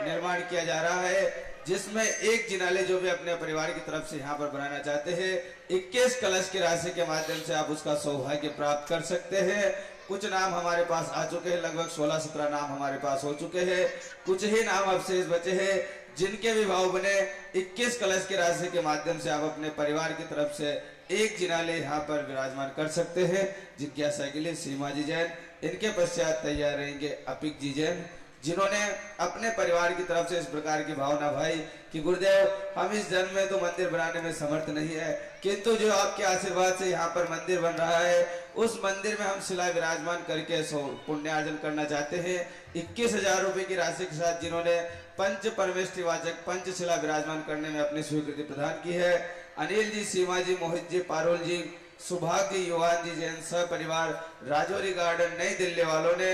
निर्माण किया जा रहा है, जिसमें एक जिनालय जो भी अपने परिवार की तरफ से यहाँ पर बनाना चाहते हैं 21 कलश की राशि के माध्यम से आप उसका सौभाग्य प्राप्त कर सकते हैं। कुछ नाम हमारे पास आ चुके हैं, लगभग 16-17 नाम हमारे पास हो चुके हैं, कुछ ही नाम अवशेष बचे हैं। जिनके भी भाव बने 21 कलश की राशि के माध्यम से आप अपने परिवार की तरफ से एक जिनालय यहाँ पर विराजमान कर सकते हैं। जिज्ञासा के लिए सीमा जी जैन, इनके पश्चात तैयार रहेंगे अपिक जी जैन, जिन्होंने अपने परिवार की तरफ से इस प्रकार की भावना भाई कि गुरुदेव हम इस जन्म में तो मंदिर बनाने में समर्थ नहीं है, किंतु जो आपके आशीर्वाद से यहाँ पर मंदिर बन रहा है उस मंदिर में हम शिला विराजमान करके पुण्यार्जन करना चाहते हैं। 21,000 रुपए की राशि के साथ जिन्होंने पंच परमेष्टि वाचक पंचशिला विराजमान करने में अपनी स्वीकृति प्रदान की है। अनिल जी, सीमा जी, मोहित जी, पारुल जी, सुभाग जी, युवान जी जैन सह परिवार राजौरी गार्डन नई दिल्ली वालों ने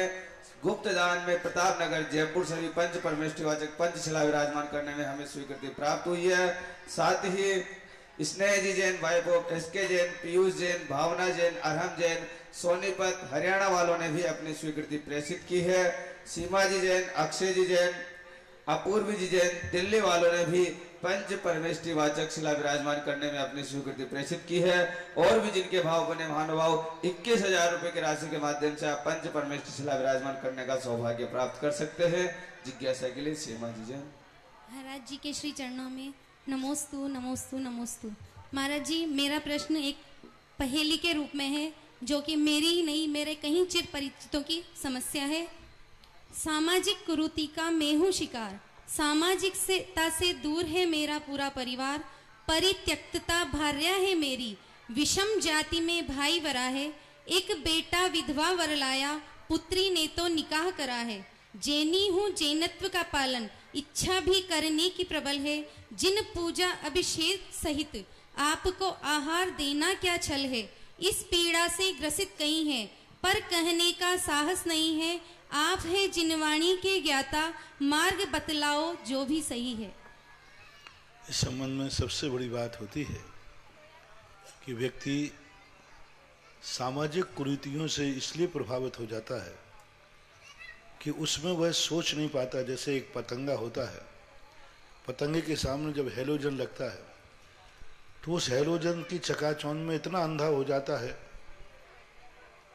गुप्त दान में प्रताप नगर जयपुर से भी पंच परमेष्टि वाचक पंचशिला विराजमान करने में हमें स्वीकृति प्राप्त हुई है। साथ ही Sneh ji Jain, wife of SK Jain, Piyush Jain, Bhavna Jain, Arham Jain, Sonipat Haryana वालों ने भी अपनी स्वीकृति प्रेषित की है। सीमा जी जैन, अक्षय जी जैन, अपूर्वी जी जैन दिल्ली वालों ने भी पंच परमेष्टि वाचक शिला विराजमान करने में अपनी स्वीकृति प्रेषित की है। और भी जिनके भाव बने महानुभाव 21,000 रुपए की राशि के माध्यम से आप पंच परमेष्टि शिला विराजमान करने का सौभाग्य प्राप्त कर सकते हैं। जिज्ञासा के लिए सीमा जी जैन। महाराज जी के श्री चरणों में नमोस्तु नमोस्तु नमोस्तु। महाराज जी, मेरा प्रश्न एक पहेली के रूप में है, जो कि मेरी ही नहीं मेरे कहीं चिर परिचितों की समस्या है। सामाजिक कुरीति का मैं हूँ शिकार, सामाजिकता से दूर है मेरा पूरा परिवार, परित्यक्तता भार्या है मेरी, विषम जाति में भाई वरा है, एक बेटा विधवा वर लाया, पुत्री ने तो निकाह करा है, जैनी हूँ जैनत्व का पालन, इच्छा भी करने की प्रबल है, जिन पूजा अभिषेक सहित आपको आहार देना क्या छल है, इस पीड़ा से ग्रसित कई हैं पर कहने का साहस नहीं है, आप है जिनवाणी के ज्ञाता, मार्ग बतलाओ जो भी सही है। इस संबंध में सबसे बड़ी बात होती है कि व्यक्ति सामाजिक कुरीतियों से इसलिए प्रभावित हो जाता है कि उसमें वह सोच नहीं पाता। जैसे एक पतंगा होता है, पतंगे के सामने जब हैलोजन लगता है तो उस हैलोजन की चकाचौंध में इतना अंधा हो जाता है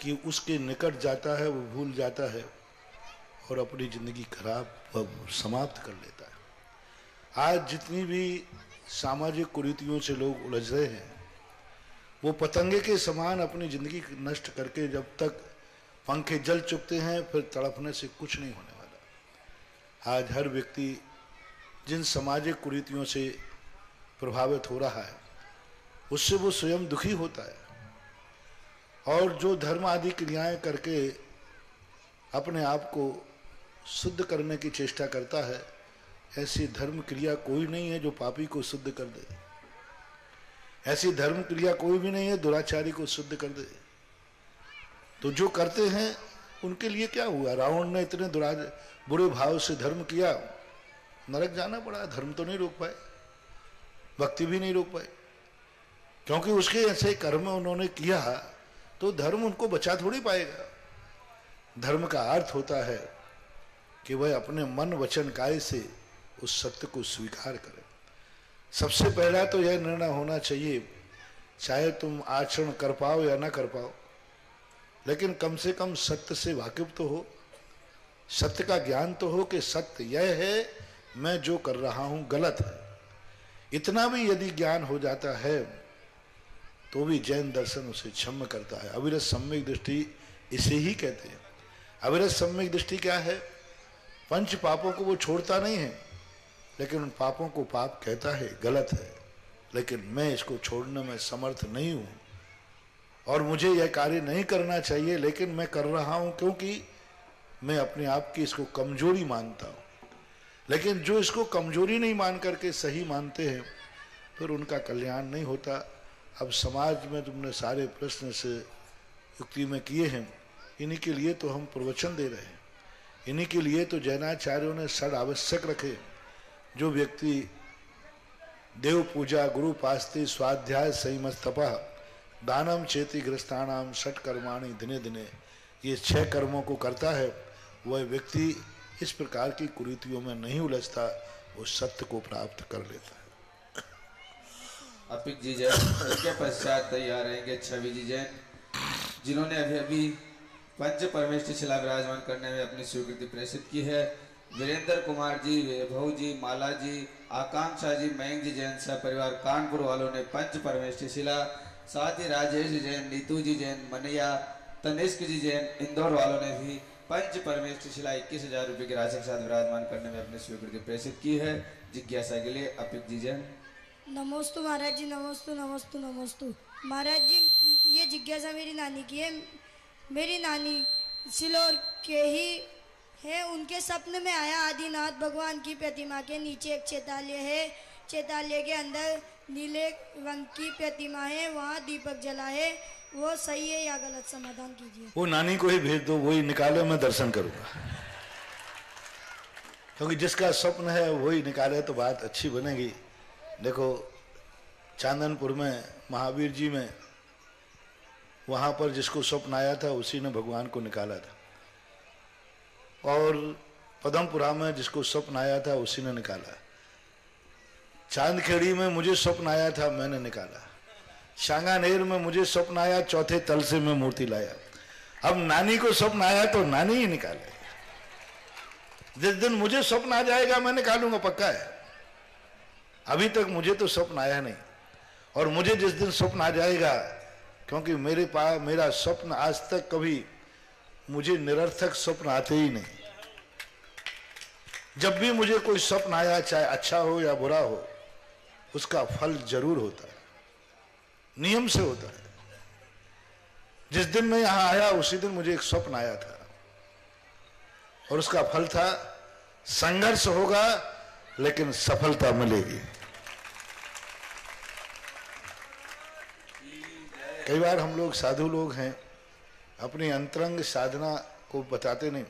कि उसके निकट जाता है, वो भूल जाता है और अपनी जिंदगी खराब समाप्त कर लेता है। आज जितनी भी सामाजिक कुरीतियों से लोग उलझ रहे हैं वो पतंगे के समान अपनी जिंदगी नष्ट करके जब तक पंखे जल चुकते हैं फिर तड़पने से कुछ नहीं होने वाला। आज हर व्यक्ति जिन सामाजिक कुरीतियों से प्रभावित हो रहा है उससे वो स्वयं दुखी होता है, और जो धर्म आदि क्रियाएं करके अपने आप को शुद्ध करने की चेष्टा करता है, ऐसी धर्म क्रिया कोई नहीं है जो पापी को शुद्ध कर दे। ऐसी धर्म क्रिया कोई भी नहीं है दुराचारी को शुद्ध कर दे। तो जो करते हैं उनके लिए क्या हुआ? रावण ने इतने बुरे भाव से धर्म किया, नरक जाना पड़ा। धर्म तो नहीं रोक पाए, भक्ति भी नहीं रोक पाए, क्योंकि उसके ऐसे कर्म उन्होंने किया तो धर्म उनको बचा थोड़ी पाएगा। धर्म का अर्थ होता है कि वह अपने मन वचन काय से उस सत्य को स्वीकार करे। सबसे पहला तो यह निर्णय होना चाहिए, चाहे तुम आचरण कर पाओ या ना कर पाओ, लेकिन कम से कम सत्य से वाकिफ तो हो, सत्य का ज्ञान तो हो कि सत्य यह है, मैं जो कर रहा हूं गलत है। इतना भी यदि ज्ञान हो जाता है तो भी जैन दर्शन उसे क्षम्य करता है। अविरत सम्यक दृष्टि इसे ही कहते हैं। अविरत सम्यक दृष्टि क्या है? पंच पापों को वो छोड़ता नहीं है, लेकिन उन पापों को पाप कहता है, गलत है, लेकिन मैं इसको छोड़ने में समर्थ नहीं हूं और मुझे यह कार्य नहीं करना चाहिए, लेकिन मैं कर रहा हूं क्योंकि मैं अपने आप की इसको कमजोरी मानता हूं। लेकिन जो इसको कमजोरी नहीं मान करके सही मानते हैं फिर उनका कल्याण नहीं होता। अब समाज में तुमने सारे प्रश्न से युक्ति में किए हैं, इन्हीं के लिए तो हम प्रवचन दे रहे हैं, इन्हीं के लिए तो जैनाचार्यों ने षड आवश्यक रखे। जो व्यक्ति देव पूजा, गुरु पास्ति, स्वाध्याय, संयम, तपः, दानम चेति ग्रस्तानाम षट कर्माणि दिने दिने, ये 6 कर्मों को करता है वह व्यक्ति इस प्रकार की कुरीतियों में नहीं उलझता, वो सत्य को प्राप्त कर लेता है। अपिक जी जैन, इसके पश्चात तैयार रहेंगे छवि जी जैन, जिन्होंने अभी अभी पंच परमेष्टि शिला विराजमान करने में अपनी स्वीकृति प्रेषित की है। वीरेंद्र कुमार जी, वैभव जी, माला जी, आकांक्षा जी, मयंक जी जैन सह परिवार कानपुर वालों ने पंच परमेष्टि शिला, साथ ही राजेश जी जैन, नीतू जी जैन, मनैया, तनिष्क जी जैन, इंदौर वालों ने भी पंच परमेष्टि शिला 21,000 रुपये की राशि के साथ विराजमान करने में अपनी स्वीकृति प्रेषित की है। जिज्ञासा के लिए अपिक जी जैन। नमोस्तु महाराज जी, नमोस्तु नमोस्तु नमोस्तु महाराज जी। ये जिज्ञासा मेरी नानी की है। मेरी नानी सिलोर के ही है। उनके सपने में आया आदिनाथ भगवान की प्रतिमा के नीचे एक चैतालय है। चैतालय के अंदर नीले रंग की प्रतिमा है, वहाँ दीपक जला है। वो सही है या गलत, समाधान कीजिए। वो नानी को ही भेज दो, वही निकाले, मैं दर्शन करूंगा। क्योंकि जिसका स्वप्न है वही निकाले तो बात अच्छी बनेगी। देखो चांदनपुर में महावीर जी में, वहां पर जिसको स्वप्न आया था उसी ने भगवान को निकाला था, और पदमपुरा में जिसको स्वप्न आया था उसी ने निकाला। चांदखेड़ी में मुझे स्वप्न आया था, मैंने निकाला। शांगानेर में मुझे स्वप्न आया, चौथे तल से मैं मूर्ति लाया। अब नानी को स्वप्न आया तो नानी ही निकाले। जिस दिन मुझे स्वप्न आ जाएगा मैं निकालूंगा, पक्का है। अभी तक मुझे तो स्वप्न आया नहीं, और मुझे जिस दिन स्वप्न आ जाएगा, क्योंकि मेरे पास मेरा स्वप्न आज तक कभी मुझे निरर्थक स्वप्न आते ही नहीं। जब भी मुझे कोई स्वप्न आया, चाहे अच्छा हो या बुरा हो, उसका फल जरूर होता है, नियम से होता है। जिस दिन मैं यहां आया उसी दिन मुझे एक स्वप्न आया था, और उसका फल था संघर्ष होगा लेकिन सफलता मिलेगी। कई बार हम लोग साधु लोग हैं, अपनी अंतरंग साधना को बताते नहीं,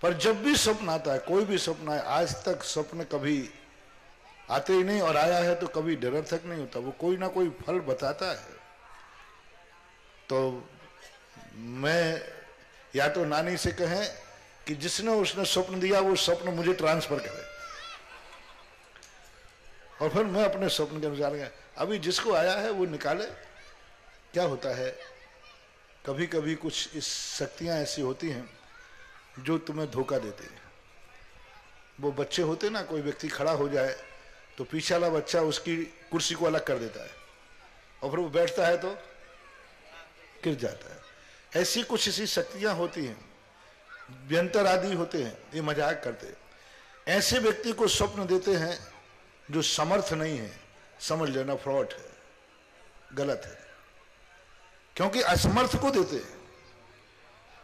पर जब भी स्वप्न आता है, कोई भी स्वप्न आए, आज तक स्वप्न कभी आते ही नहीं, और आया है तो कभी निरर्थक नहीं होता, वो कोई ना कोई फल बताता है। तो मैं या तो नानी से कहें कि जिसने उसने स्वप्न दिया वो स्वप्न मुझे ट्रांसफर करे, और फिर मैं अपने स्वप्न के अनुसार गया। अभी जिसको आया है वो निकाले। क्या होता है, कभी कभी कुछ इस शक्तियां ऐसी होती हैं जो तुम्हें धोखा देते हैं। वो बच्चे होते ना, कोई व्यक्ति खड़ा हो जाए तो पीछे वाला बच्चा उसकी कुर्सी को अलग कर देता है, और फिर वो बैठता है तो गिर जाता है। ऐसी कुछ ऐसी शक्तियां होती हैं, व्यंतर आदि होते हैं, ये मजाक करते हैं। ऐसे व्यक्ति को स्वप्न देते हैं जो समर्थ नहीं है, समझ लेना फ्रॉड है, गलत है। क्योंकि असमर्थ को देते हैं।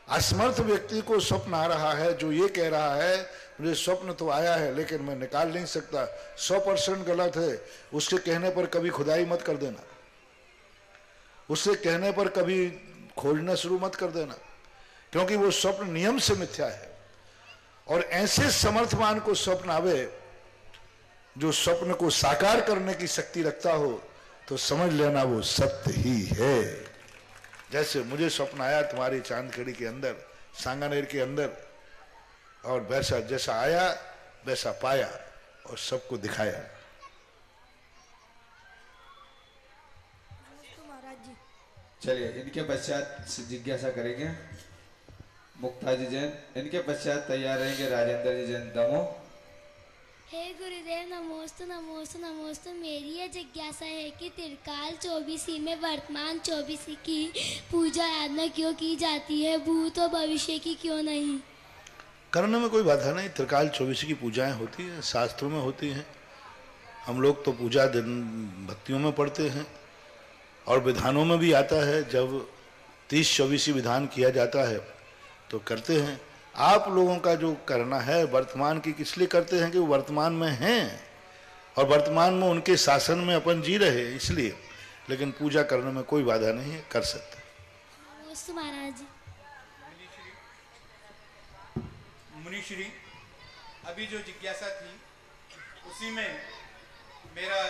असमर्थ व्यक्ति को स्वप्न आ रहा है जो ये कह रहा है मुझे स्वप्न तो आया है लेकिन मैं निकाल नहीं सकता, 100% गलत है। उसके कहने पर कभी खुदाई मत कर देना, उससे कहने पर कभी खोजना शुरू मत कर देना, क्योंकि वो स्वप्न नियम से मिथ्या है। और ऐसे समर्थवान को स्वप्न आवे जो स्वप्न को साकार करने की शक्ति रखता हो, तो समझ लेना वो सत्य ही है। जैसे मुझे स्वप्न आया तुम्हारी चांदखेड़ी के अंदर, सांगानेर के अंदर, और वैसा जैसा आया वैसा पाया और सबको दिखाया। चलिए इनके पश्चात जिज्ञासा करेंगे मुक्ता जी जैन। इनके पश्चात तैयार रहेंगे राजेंद्र जी जैन दमोह। हे गुरुदेव, नमोस्तु नमोस्तु नमोस्तु। मेरी यह जिज्ञासा है कि त्रिकाल चौबीसी में वर्तमान चौबीसी की पूजा आराधना क्यों की जाती है, भूत और भविष्य की क्यों नहीं? करने में कोई बाधा नहीं। त्रिकाल चौबीसी की पूजाएं होती हैं, शास्त्रों में होती हैं। हम लोग तो पूजा दिन भक्तियों में पढ़ते हैं, और विधानों में भी आता है। जब 30-24 विधान किया जाता है तो करते हैं। आप लोगों का जो करना है वर्तमान की किस लिए करते हैं कि वो वर्तमान में हैं, और वर्तमान में उनके शासन में अपन जी रहे, इसलिए। लेकिन पूजा करने में कोई बाधा नहीं है, कर सकते। महाराज मुनिश्री, अभी जो जिज्ञासा थी उसी में मेरा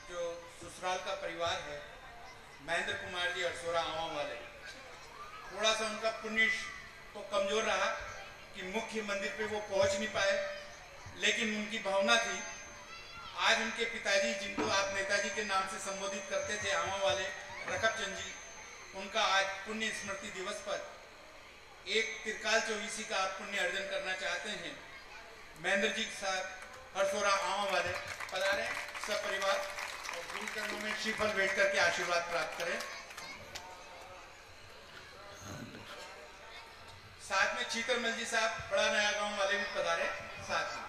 जो ससुराल का परिवार है महेंद्र कुमार जी अरसोरा आवा वाले, थोड़ा सा उनका पुण्य तो कमजोर रहा कि मुख्य मंदिर पे वो पहुंच नहीं पाए, लेकिन उनकी भावना थी। आज उनके पिताजी, जिनको आप नेताजी के नाम से संबोधित करते थे, आवा वाले प्रकट चंद जी, उनका आज पुण्य स्मृति दिवस पर एक त्रिकाल चौबीसी का आप पुण्य अर्जन करना चाहते हैं। महेंद्र जी साहब हरसोरा आवा वाले पधारे सब परिवार और गुरु चरणों में श्रीफल भेंट करके आशीर्वाद प्राप्त करें। साथ में चीतरमल जी साहब बड़ा नया गांव वाले भी पधारे साथ में,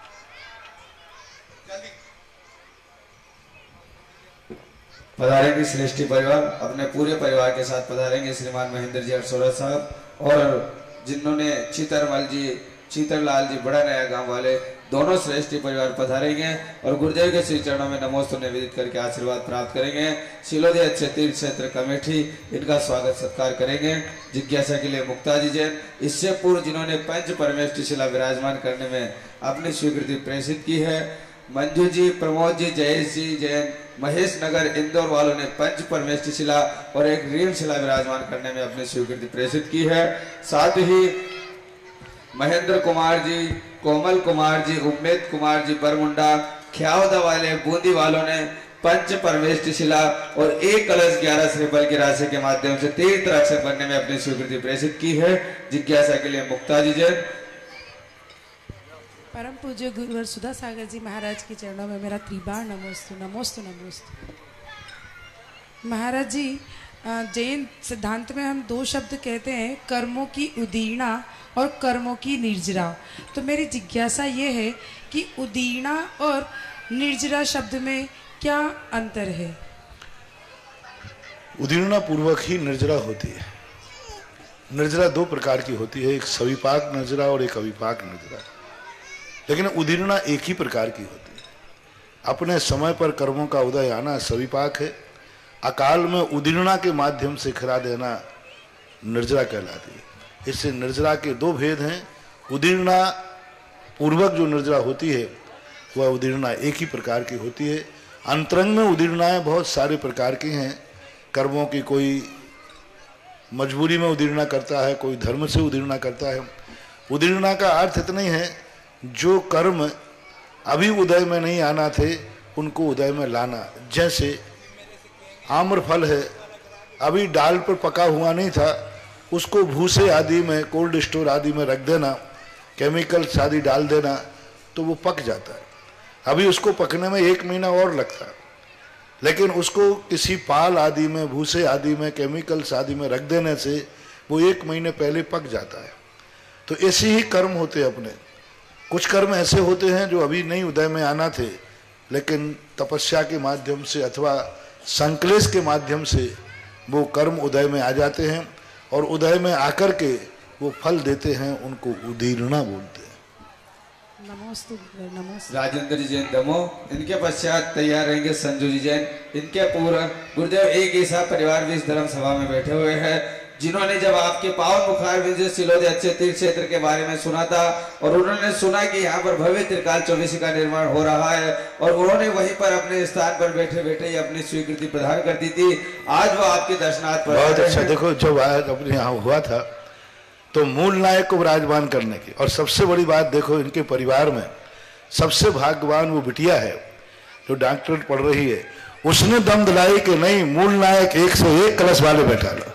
जल्दी पधारेंगे श्रेष्ठी परिवार, अपने पूरे परिवार के साथ पधारेंगे श्रीमान महेंद्र जी अरसोरा साहब और जिन्होंने चीतरमल जी, चीतरलाल जी बड़ा नया गांव वाले, दोनों श्रेष्ठी परिवार पधारेंगे और गुरुदेव के श्री चरणों में नमोस्तु निवेदित करके आशीर्वाद प्राप्त करेंगे। शिलोदी अच्छे तीर्थ क्षेत्र कमेटी इनका स्वागत सत्कार करेंगे। जिज्ञासा के लिए मुक्ता जी जैन, इससे पूर्व जिन्होंने पंच परमेष्टि शिला विराजमान करने में अपनी स्वीकृति प्रेषित की है, मंजू जी, प्रमोद जी, जयेश जी जैन, महेश नगर इंदौर वालों ने पंच परमेष्टि शिला और एक रीढ़ शिला विराजमान करने में अपनी स्वीकृति प्रेषित की है। साथ ही महेंद्र कुमार जी, कोमल कुमार जी, उम्मेद कुमार जी बरमुंडा, ख्यावदा वाले बूंदी वालों ने पंच परमेष्टि शिला और एक कलश 11 श्रीफल की राशि के माध्यम से तीर्थ रक्षक बनने में अपनी स्वीकृति प्रेषित की है। जिज्ञासा के लिए मुक्ता जी जैन। परम पूज्य गुरुवर सुधा सागर जी महाराज के चरणों में मेरा त्रिबार नमोस्तु नमोस्तु नमोस्तु। महाराज जी, जैन सिद्धांत में हम दो शब्द कहते हैं, कर्मों की उदीर्णा और कर्मों की निर्जरा। तो मेरी जिज्ञासा ये है कि उदीर्णा और निर्जरा शब्द में क्या अंतर है? उदीर्णा पूर्वक ही निर्जरा होती है। निर्जरा दो प्रकार की होती है, एक सविपाक निर्जरा और एक अविपाक निर्जरा, लेकिन उदीर्णा एक ही प्रकार की होती है। अपने समय पर कर्मों का उदय आना सविपाक है, अकाल में उदीर्णा के माध्यम से खिला देना निर्जरा कहलाती है। इससे निर्जरा के दो भेद हैं। उदीर्णा पूर्वक जो निर्जरा होती है वह उदीर्णा एक ही प्रकार की होती है। अंतरंग में उदीर्णाएं बहुत सारे प्रकार की हैं। कर्मों की कोई मजबूरी में उदीर्णा करता है, कोई धर्म से उदीर्णा करता है। उदीर्णा का अर्थ इतना ही है, जो कर्म अभी उदय में नहीं आना थे उनको उदय में लाना। जैसे आम्र फल है, अभी डाल पर पका हुआ नहीं था, उसको भूसे आदि में, कोल्ड स्टोर आदि में रख देना, केमिकल्स आदि डाल देना, तो वो पक जाता है। अभी उसको पकने में 1 महीना और लगता है, लेकिन उसको किसी पाल आदि में, भूसे आदि में, केमिकल्स आदि में रख देने से वो 1 महीने पहले पक जाता है। तो ऐसे ही कर्म होते हैं अपने। कुछ कर्म ऐसे होते हैं जो अभी नहीं उदय में आना थे, लेकिन तपस्या के माध्यम से अथवा संकलेश के माध्यम से वो कर्म उदय में आ जाते हैं और उदय में आकर के वो फल देते हैं, उनको उदीर्णा बोलते हैं। नमोस्तु नमोस्तु। राजेंद्र जी जैन दमो, इनके पश्चात तैयार रहेंगे संजू जी जैन। इनके पूर्व गुरुदेव एक ऐसा परिवार भी इस धर्म सभा में बैठे हुए हैं जिन्होंने जब आपके पावन मुखार विजय सिलोदी अच्छे तीर्थ क्षेत्र के बारे में सुना था और उन्होंने सुना कि यहाँ पर भव्य त्रिकाल चौबीसी का निर्माण हो रहा है और उन्होंने वहीं पर अपने स्थान पर बैठे बैठे ही अपनी स्वीकृति प्रदान कर दी थी। आज वो आपके दर्शनार्थ पर बहुत अच्छा। देखो, जब आज अपने यहाँ हुआ था तो मूल नायक को विराजमान करने की, और सबसे बड़ी बात देखो, इनके परिवार में सबसे भाग्यवान वो बिटिया है जो डॉक्टरेट पढ़ रही है। उसने दम दिलाई कि नहीं, मूल नायक 101 कलश वाले बैठा लो।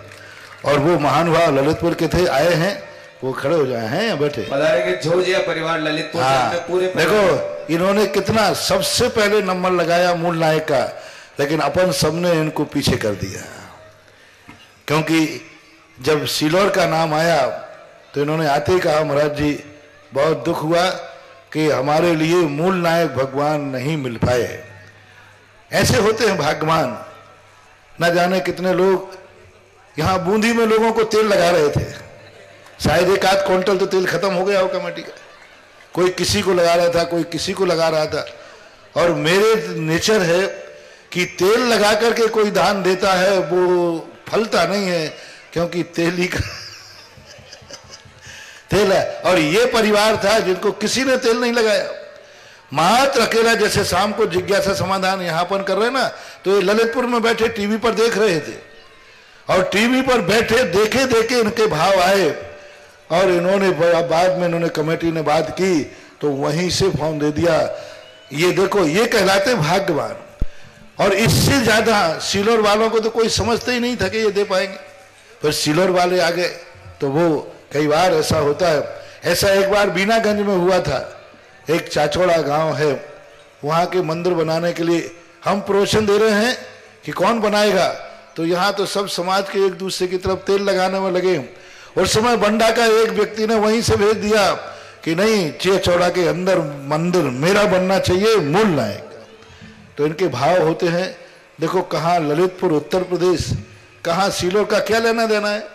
और वो महानुभाव ललितपुर के थे, आए हैं, वो खड़े हो जाए हैं या बैठे झोजिया परिवार ललितपुर। हाँ, पूरे देखो इन्होंने कितना सबसे पहले नंबर लगाया मूल नायक का, लेकिन अपन सबने इनको पीछे कर दिया, क्योंकि जब सिलोर का नाम आया तो इन्होंने आते ही कहा, महाराज जी बहुत दुख हुआ कि हमारे लिए मूल नायक भगवान नहीं मिल पाए। ऐसे होते हैं भाग्यवान। न जाने कितने लोग यहाँ बूंदी में लोगों को तेल लगा रहे थे, शायद 1 क्विंटल तो तेल खत्म हो गया हो कमेटी का। कोई किसी को लगा रहा था, कोई किसी को लगा रहा था। और मेरे नेचर है कि तेल लगा करके कोई दान देता है वो फलता नहीं है, क्योंकि तेल ही का तेल है। और ये परिवार था जिनको किसी ने तेल नहीं लगाया, मात्र अकेला। जैसे शाम को जिज्ञासा समाधान यहाँ पर कर रहे ना, तो ये ललितपुर में बैठे टीवी पर देख रहे थे और टीवी पर बैठे देखे देखे इनके भाव आए और इन्होंने बाद में इन्होंने कमेटी ने बात की तो वहीं से फॉर्म दे दिया। ये देखो, ये कहलाते भाग्यवान। और इससे ज्यादा सीलोर वालों को तो कोई समझते ही नहीं था कि ये दे पाएंगे। फिर सीलोर वाले आ गए तो वो कई बार ऐसा होता है। ऐसा एक बार बीनागंज में हुआ था, एक चाचौड़ा गांव है, वहां के मंदिर बनाने के लिए हम प्रवचन दे रहे हैं कि कौन बनाएगा, तो यहाँ तो सब समाज के एक दूसरे की तरफ तेल लगाने में लगे। उस समय बंडा का एक व्यक्ति ने वहीं से भेज दिया कि नहीं, चाचौड़ा के अंदर मंदिर मेरा बनना चाहिए, मूल नायक। तो इनके भाव होते हैं। देखो कहाँ ललितपुर उत्तर प्रदेश, कहाँ सीलोर का क्या लेना देना है।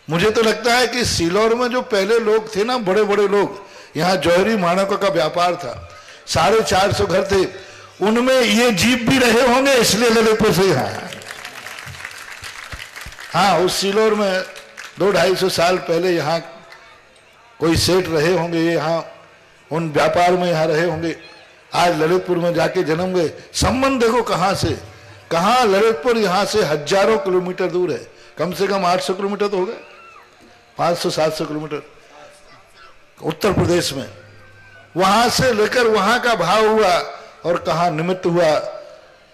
मुझे तो लगता है कि सीलोर में जो पहले लोग थे ना, बड़े बड़े लोग, यहाँ जौहरी मानकों का व्यापार था, 450 घर थे, उनमें ये जीप भी रहे होंगे, इसलिए ललितपुर से यहाँ। हाँ, उस सीलोर में 200-250 साल पहले यहाँ कोई सेठ रहे होंगे, यहाँ उन व्यापार में यहाँ रहे होंगे। आज ललितपुर में जाके जन्म गए। संबंध देखो कहाँ से कहाँ। ललितपुर यहाँ से हजारों किलोमीटर दूर है, कम से कम 800 किलोमीटर तो हो गए, 500-700 किलोमीटर उत्तर प्रदेश में। वहां से लेकर वहां का भाव हुआ और कहाँ निमित्त हुआ।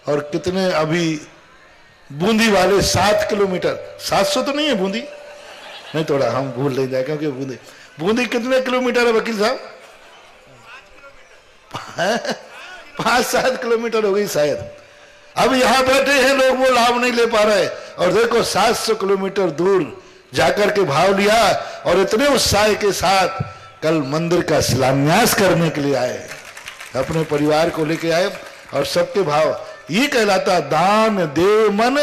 और कितने अभी बूंदी वाले 7 किलोमीटर, 700 तो नहीं है बूंदी, नहीं थोड़ा हम भूल नहीं जाए, क्योंकि बूंदी कितने किलोमीटर है वकील साहब? 5-7 किलोमीटर हो गई शायद। अब यहां बैठे हैं लोग, वो लाभ नहीं ले पा रहे। और देखो 700 किलोमीटर दूर जाकर के भाव लिया और इतने उत्साह के साथ कल मंदिर का शिलान्यास करने के लिए आए, अपने परिवार को लेके आए और सबके भाव। ये कहलाता दान दे मन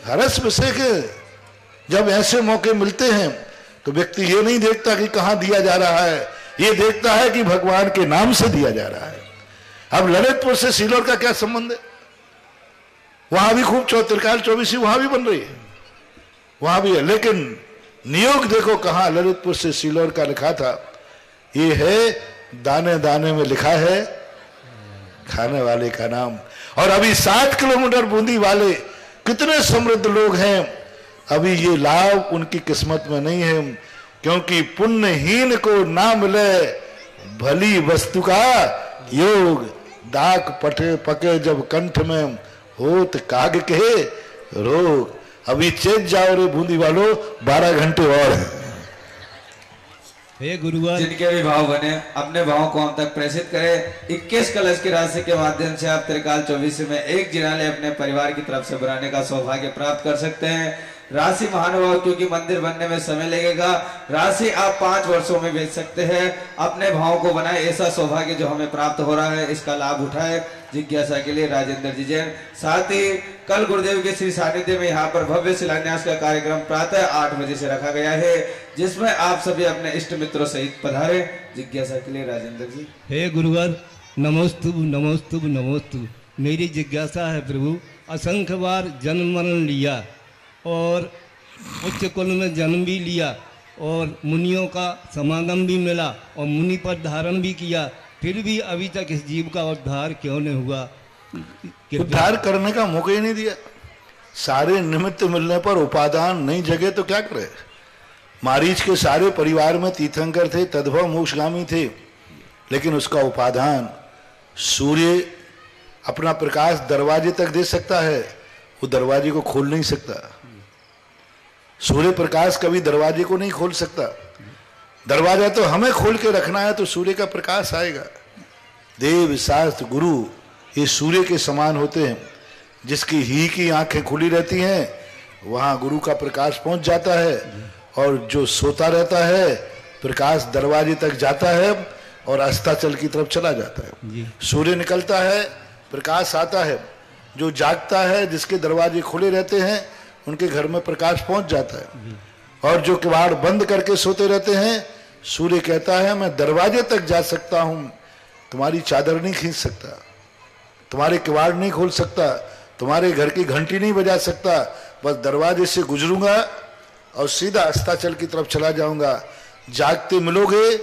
हरस विषय। जब ऐसे मौके मिलते हैं तो व्यक्ति ये नहीं देखता कि कहां दिया जा रहा है, ये देखता है कि भगवान के नाम से दिया जा रहा है। अब ललितपुर से सीलोर का क्या संबंध है? वहां भी खूब त्रिकाल चौबीसी वहां भी बन रही है, वहां भी है, लेकिन नियोग देखो कहां ललितपुर से सीलोर का लिखा था। ये है दाने दाने में लिखा है खाने वाले का नाम। और अभी 7 किलोमीटर बूंदी वाले कितने समृद्ध लोग हैं, अभी ये लाभ उनकी किस्मत में नहीं है, क्योंकि पुण्यहीन को ना मिले भली वस्तु का योग। दाग पटे पके जब कंठ में होत काग के रोग। अभी चेत जाओ रे बूंदी वालों, 12 घंटे और हैं। हे गुरुवर, जिनके भी भाव बने अपने भाव को हम तक प्रेषित करें। 21 कलश की राशि के माध्यम से आप त्रिकाल 24 में एक जिनाले अपने परिवार की तरफ से बनाने का सौभाग्य प्राप्त कर सकते हैं। राशि महानुभाव, क्योंकि मंदिर बनने में समय लगेगा, राशि आप 5 वर्षों में बेच सकते हैं। अपने भाव को बनाए, ऐसा सौभाग्य जो हमें प्राप्त हो रहा है, इसका लाभ उठाए। जिज्ञासा के लिए राजेंद्र जी जैन। साथ ही कल गुरुदेव के श्री सानिध्य में यहाँ पर भव्य शिलान्यास का कार्यक्रम प्रातः 8 बजे से रखा गया है, जिसमें आप सभी अपने इष्ट मित्रों सहित पधारे। जिज्ञासा के लिए राजेंद्र जी। हे गुरुवर, नमोस्तु नमोस्तु नमोस्तु। मेरी जिज्ञासा है प्रभु, असंख्य बार जन्म मरण लिया और उच्च कुल में जन्म भी लिया और मुनियों का समागम भी मिला और मुनि पर धारण भी किया, फिर भी अभी तक इस जीव का उद्धार क्यों नहीं हुआ? उद्धार करने का मौका ही नहीं दिया। सारे निमित्त मिलने पर उपादान नहीं जगे तो क्या करे। मारीच के सारे परिवार में तीर्थंकर थे, तद्भव मोक्षगामी थे, लेकिन उसका उपादान सूर्य अपना प्रकाश दरवाजे तक दे सकता है, वो दरवाजे को खोल नहीं सकता। सूर्य प्रकाश कभी दरवाजे को नहीं खोल सकता। दरवाजा तो हमें खोल के रखना है तो सूर्य का प्रकाश आएगा। देव शास्त्र गुरु ये सूर्य के समान होते हैं। जिसकी ही की आंखें खुली रहती हैं वहां गुरु का प्रकाश पहुंच जाता है, और जो सोता रहता है प्रकाश दरवाजे तक जाता है और अस्ताचल की तरफ चला जाता है। सूर्य निकलता है, प्रकाश आता है। जो जागता है, जिसके दरवाजे खुले रहते हैं, उनके घर में प्रकाश पहुंच जाता है। और जो किवाड़ बंद करके सोते रहते हैं, सूर्य कहता है मैं दरवाजे तक जा सकता हूं, तुम्हारी चादर नहीं खींच सकता, तुम्हारे किवाड़ नहीं खोल सकता, तुम्हारे घर की घंटी नहीं बजा सकता, बस दरवाजे से गुजरूंगा और सीधा अस्ताचल की तरफ चला जाऊंगा। जागते मिलोगे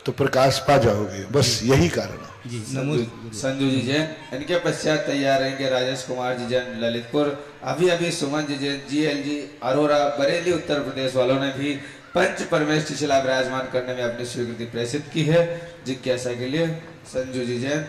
तो प्रकाश पा जाओगे, बस यही कारण है। संजू जी जैन। इनके पश्चात तैयार रहेंगे राजेश कुमार जी जैन ललितपुर। अभी अभी सुमन जी GLG अरोरा बरेली उत्तर प्रदेश वालों ने भी पंच परमेष्टि शिला विराजमान करने में अपनी स्वीकृति प्रेषित की है। जिज्ञासा के लिए संजू जी जैन,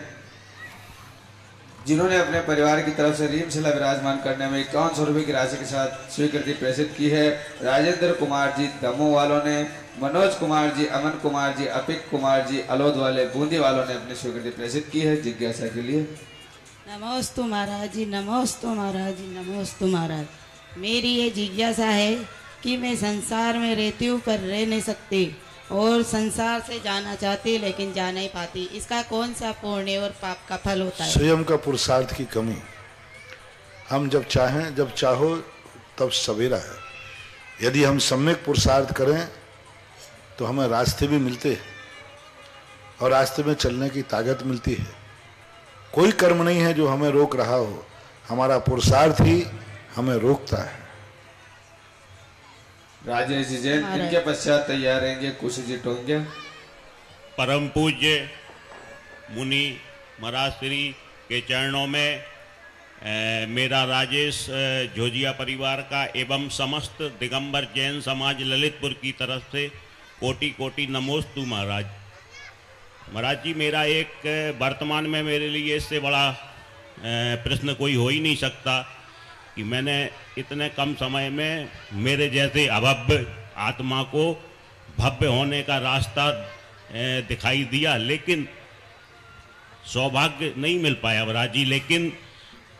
जिन्होंने अपने परिवार की तरफ से रीम शिला विराजमान करने में 5100 रुपये की राशि के साथ स्वीकृति प्रेषित की है। राजेंद्र कुमार जी दमोह वालों ने, मनोज कुमार जी, अमन कुमार जी, अपिक कुमार जी अलोद वाले बूंदी वालों ने अपनी स्वीकृति प्रेषित की है। जिज्ञासा के लिए नमोस्तु महाराज जी, नमोस्तु महाराज जी, नमोस्तु महाराज। मेरी ये जिज्ञासा है कि मैं संसार में रहती हूँ पर रह नहीं सकती और संसार से जाना चाहती लेकिन जा नहीं पाती। इसका कौन सा पुण्य और पाप का फल होता है? स्वयं का पुरुषार्थ की कमी। हम जब चाहें, जब चाहो तब सवेरा है। यदि हम सम्यक पुरुषार्थ करें तो हमें रास्ते भी मिलते हैं और रास्ते में चलने की ताकत मिलती है। कोई कर्म नहीं है जो हमें रोक रहा हो, हमारा पुरुषार्थ ही हमें रोकता है। राजेश जी जैन, इनके पश्चात तैयार रहेंगे कुश जी टोंगे। परम पूज्य मुनि महाराज श्री के चरणों में मेरा राजेश झोजिया परिवार का एवं समस्त दिगंबर जैन समाज ललितपुर की तरफ से कोटि कोटि नमोस्तु महाराज। महाराज जी, मेरा एक वर्तमान में मेरे लिए इससे बड़ा प्रश्न कोई हो ही नहीं सकता कि मैंने इतने कम समय में मेरे जैसे अभव्य आत्मा को भव्य होने का रास्ता दिखाई दिया, लेकिन सौभाग्य नहीं मिल पाया महाराज जी। लेकिन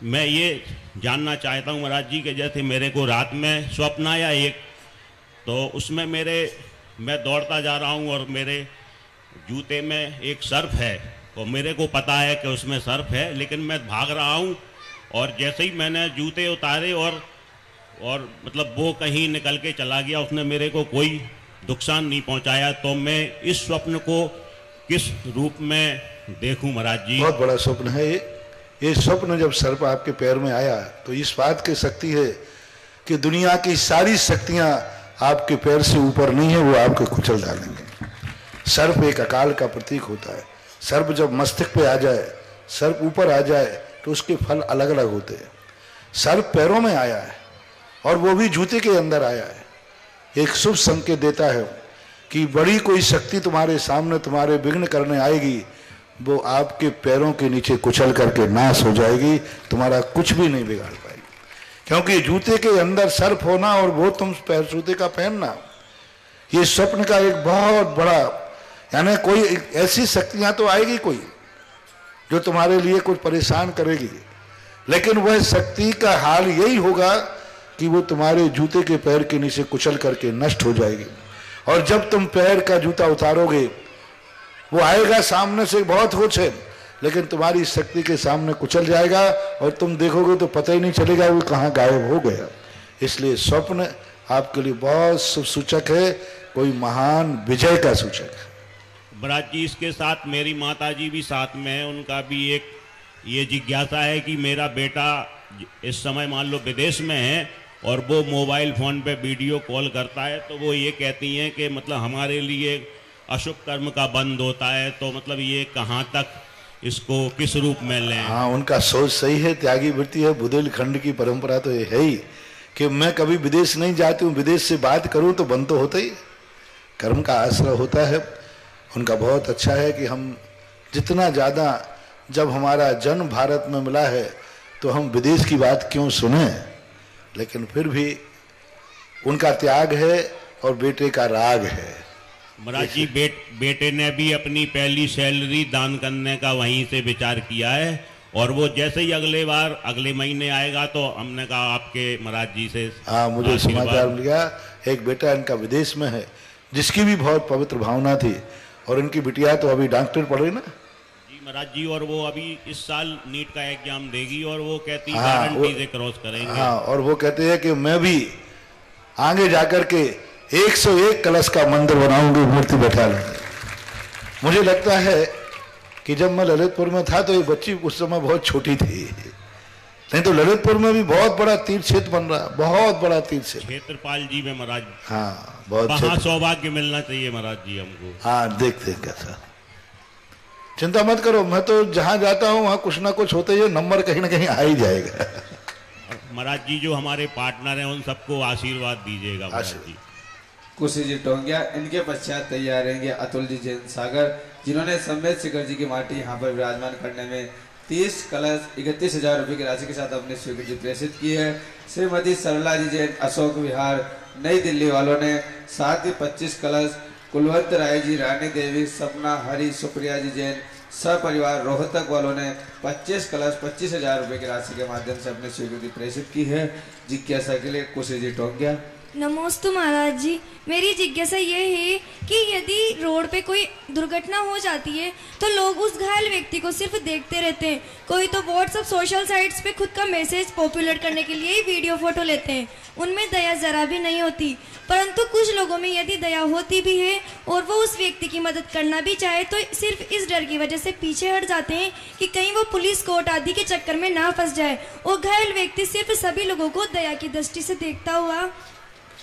मैं ये जानना चाहता हूँ महाराज जी के जैसे मेरे को रात में स्वप्न आया एक, तो उसमें मैं दौड़ता जा रहा हूँ और मेरे जूते में एक सर्प है और मेरे को पता है कि उसमें सर्प है, लेकिन मैं भाग रहा हूँ और जैसे ही मैंने जूते उतारे और मतलब वो कहीं निकल के चला गया, उसने मेरे को कोई नुकसान नहीं पहुंचाया। तो मैं इस स्वप्न को किस रूप में देखूं महाराज जी? बहुत बड़ा स्वप्न है ये स्वप्न। जब सर्प आपके पैर में आया तो इस बात की शक्ति है कि दुनिया की सारी शक्तियां आपके पैर से ऊपर नहीं है, वो आपको कुचल डालेंगे। सर्प एक अकाल का प्रतीक होता है। सर्प जब मस्तिष्क पे आ जाए, सर्प ऊपर आ जाए तो उसके फल अलग अलग होते हैं। सर्प पैरों में आया है और वो भी जूते के अंदर आया है, एक शुभ संकेत देता है कि बड़ी कोई शक्ति तुम्हारे सामने तुम्हारे विघ्न करने आएगी, वो आपके पैरों के नीचे कुचल करके नाश हो जाएगी, तुम्हारा कुछ भी नहीं बिगाड़ पाएगी। क्योंकि जूते के अंदर सर्प होना और वो तुम पैर जूते का पहनना, ये स्वप्न का एक बहुत बड़ा, यानी कोई ऐसी शक्तियां तो आएगी कोई जो तुम्हारे लिए कुछ परेशान करेगी, लेकिन वह शक्ति का हाल यही होगा कि वो तुम्हारे जूते के पैर के नीचे कुचल करके नष्ट हो जाएगी। और जब तुम पैर का जूता उतारोगे, वो आएगा सामने से बहुत कुछ है, लेकिन तुम्हारी शक्ति के सामने कुचल जाएगा और तुम देखोगे तो पता ही नहीं चलेगा वो कहाँ गायब हो गया। इसलिए स्वप्न आपके लिए बहुत शुभ सूचक है, कोई महान विजय का सूचक है। महाराज जी, इसके साथ मेरी माता जी भी साथ में है, उनका भी एक ये जिज्ञासा है कि मेरा बेटा इस समय मान लो विदेश में है और वो मोबाइल फ़ोन पे वीडियो कॉल करता है, तो वो ये कहती हैं कि मतलब हमारे लिए अशुभ कर्म का बंद होता है, तो मतलब ये कहाँ तक इसको किस रूप में लें? हाँ, उनका सोच सही है, त्यागी वृत्ति है। बुंदेलखंड की परंपरा तो ये है ही कि मैं कभी विदेश नहीं जाती हूँ, विदेश से बात करूँ तो बंद तो होता ही, कर्म का आश्रय होता है। उनका बहुत अच्छा है कि हम जितना ज़्यादा, जब हमारा जन्म भारत में मिला है तो हम विदेश की बात क्यों सुने, लेकिन फिर भी उनका त्याग है और बेटे का राग है। महाराज जी, बेटे ने भी अपनी पहली सैलरी दान करने का वहीं से विचार किया है और वो जैसे ही अगले महीने आएगा तो हमने कहा आपके महाराज जी से। हाँ, मुझे समाचार मिल गया, एक बेटा इनका विदेश में है जिसकी भी बहुत पवित्र भावना थी और इनकी बिटिया तो अभी डॉक्टर पढ़ रही ना जी महाराज जी, और वो अभी इस साल नीट का एग्जाम देगी और वो कहती है गारंटी से क्रॉस करेंगे। हाँ, और वो कहते हैं कि मैं भी आगे जाकर के 101 कलश का मंदिर बनाऊंगी, मूर्ति बैठा लूंगी। मुझे लगता है कि जब मैं ललितपुर में था तो ये बच्ची उस समय बहुत छोटी थी, नहीं तो ललितपुर में भी बहुत बड़ा तीर्थ क्षेत्र बन रहा, बहुत बड़ा तीर्थ क्षेत्रपाल जी में महाराज। हाँ, बहुत वहाँ सौभाग्य मिलना चाहिए महाराज जी हमको। हाँ, देखते हैं कैसा। चिंता मत करो, मैं तो जहाँ जाता हूँ वहाँ कुछ ना कुछ होते ही नंबर कहीं ना कहीं आ ही जाएगा। महाराज जी जो हमारे पार्टनर हैं उन सबको आशीर्वाद दीजिएगा महाराज जी। कुशी जी टोंगिया, इनके पश्चात तैयार रहेंगे अतुल जी जैन सागर, जिन्होंने संवेद शिखर जी की माटी यहाँ पर विराजमान करने में 30 कलश 31,000 रुपये की राशि के साथ अपनी स्वीकृति प्रेषित की है। श्रीमती सरला जी जैन अशोक विहार नई दिल्ली वालों ने साथ ही 25 कलश, कुलवंत राय जी रानी देवी सपना हरी सुप्रिया जी जैन सपरिवार रोहतक वालों ने 25 कलश 25,000 रुपये की राशि के माध्यम से अपनी स्वीकृति प्रेषित की है। जिज्ञासा के लिए कुशी जी टोंगिया। नमोस्तु महाराज जी, मेरी जिज्ञासा ये है कि यदि रोड पे कोई दुर्घटना हो जाती है तो लोग उस घायल व्यक्ति को सिर्फ देखते रहते हैं। कोई तो व्हाट्सएप सोशल साइट्स पे खुद का मैसेज पॉपुलर करने के लिए ही वीडियो फोटो लेते हैं, उनमें दया जरा भी नहीं होती। परंतु कुछ लोगों में यदि दया होती भी है और वो उस व्यक्ति की मदद करना भी चाहे तो सिर्फ इस डर की वजह से पीछे हट जाते हैं कि कहीं वो पुलिस कोर्ट आदि के चक्कर में ना फंस जाए, और घायल व्यक्ति सिर्फ सभी लोगों को दया की दृष्टि से देखता हुआ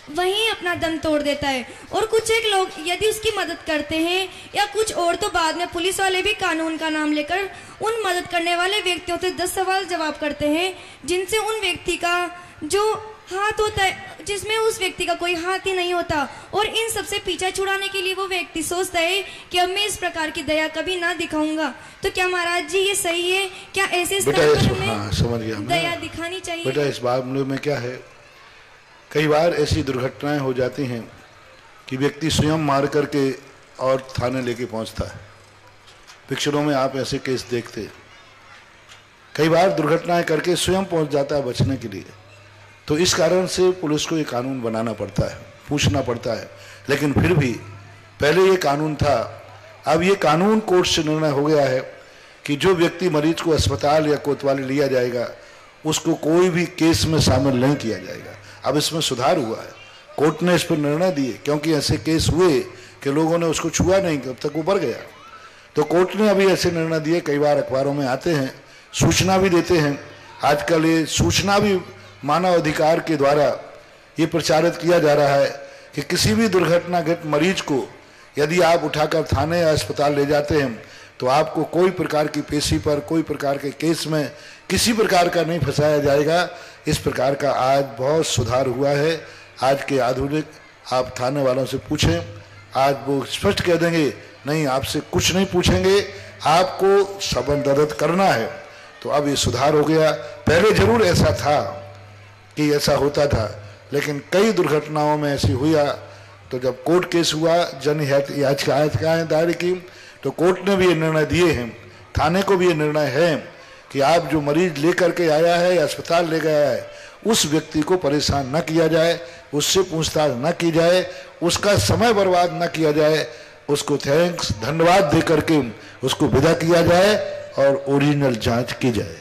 वहीं अपना दम तोड़ देता है। और कुछ एक लोग यदि उसकी मदद करते हैं या कुछ और तो बाद में पुलिस वाले भी कानून का नाम लेकर उन मदद करने वाले व्यक्तियों से 10 सवाल जवाब करते हैं, जिनसे उन व्यक्ति का जो हाथ होता है, जिसमें उस व्यक्ति का कोई हाथ ही नहीं होता, और इन सबसे पीछा छुड़ाने के लिए वो व्यक्ति सोचता है कि अब मैं इस प्रकार की दया कभी ना दिखाऊंगा। तो क्या महाराज जी ये सही है? क्या ऐसे समझ गया दया दिखानी चाहिए? बेटा इस मामले में क्या है, कई बार ऐसी दुर्घटनाएं हो जाती हैं कि व्यक्ति स्वयं मार करके और थाने लेके पहुंचता है। पिक्चरों में आप ऐसे केस देखते हैं, कई बार दुर्घटनाएं करके स्वयं पहुंच जाता है बचने के लिए। तो इस कारण से पुलिस को ये कानून बनाना पड़ता है, पूछना पड़ता है। लेकिन फिर भी पहले ये कानून था, अब ये कानून कोर्ट से निर्णय हो गया है कि जो व्यक्ति मरीज को अस्पताल या कोतवाली लिया जाएगा उसको कोई भी केस में शामिल नहीं किया जाएगा। अब इसमें सुधार हुआ है, कोर्ट ने इस पर निर्णय दिए, क्योंकि ऐसे केस हुए कि लोगों ने उसको छुआ नहीं, कब तक ऊपर गया। तो कोर्ट ने अभी ऐसे निर्णय दिए, कई बार अखबारों में आते हैं, सूचना भी देते हैं। आजकल ये सूचना भी मानव अधिकार के द्वारा ये प्रचारित किया जा रहा है कि किसी भी दुर्घटनाग्रस्त मरीज को यदि आप उठाकर थाने या अस्पताल ले जाते हैं तो आपको कोई प्रकार की पेशी पर, कोई प्रकार के केस में किसी प्रकार का नहीं फंसाया जाएगा। इस प्रकार का आज बहुत सुधार हुआ है। आज के आधुनिक आप थाने वालों से पूछें, आज वो स्पष्ट कह देंगे नहीं आपसे कुछ नहीं पूछेंगे, आपको सबंध करना है। तो अब ये सुधार हो गया। पहले जरूर ऐसा था कि ऐसा होता था, लेकिन कई दुर्घटनाओं में ऐसी हुआ। तो जब कोर्ट केस हुआ, जनहित याचिकाएं दायर की, तो कोर्ट ने भी ये निर्णय दिए हैं, थाने को भी ये निर्णय है कि आप जो मरीज लेकर के आया है या अस्पताल ले गया है उस व्यक्ति को परेशान न किया जाए, उससे पूछताछ न की जाए, उसका समय बर्बाद न किया जाए, उसको थैंक्स धन्यवाद दे करके उसको विदा किया जाए और ओरिजिनल जांच की जाए।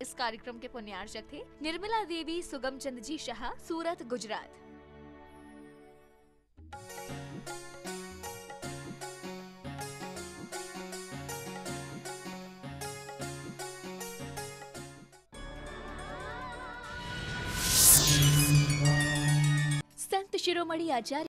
इस कार्यक्रम के पुण्यार्चक थे निर्मला देवी सुगम चंद जी शाह, सूरत, गुजरात। संत शिरोमणि आचार्य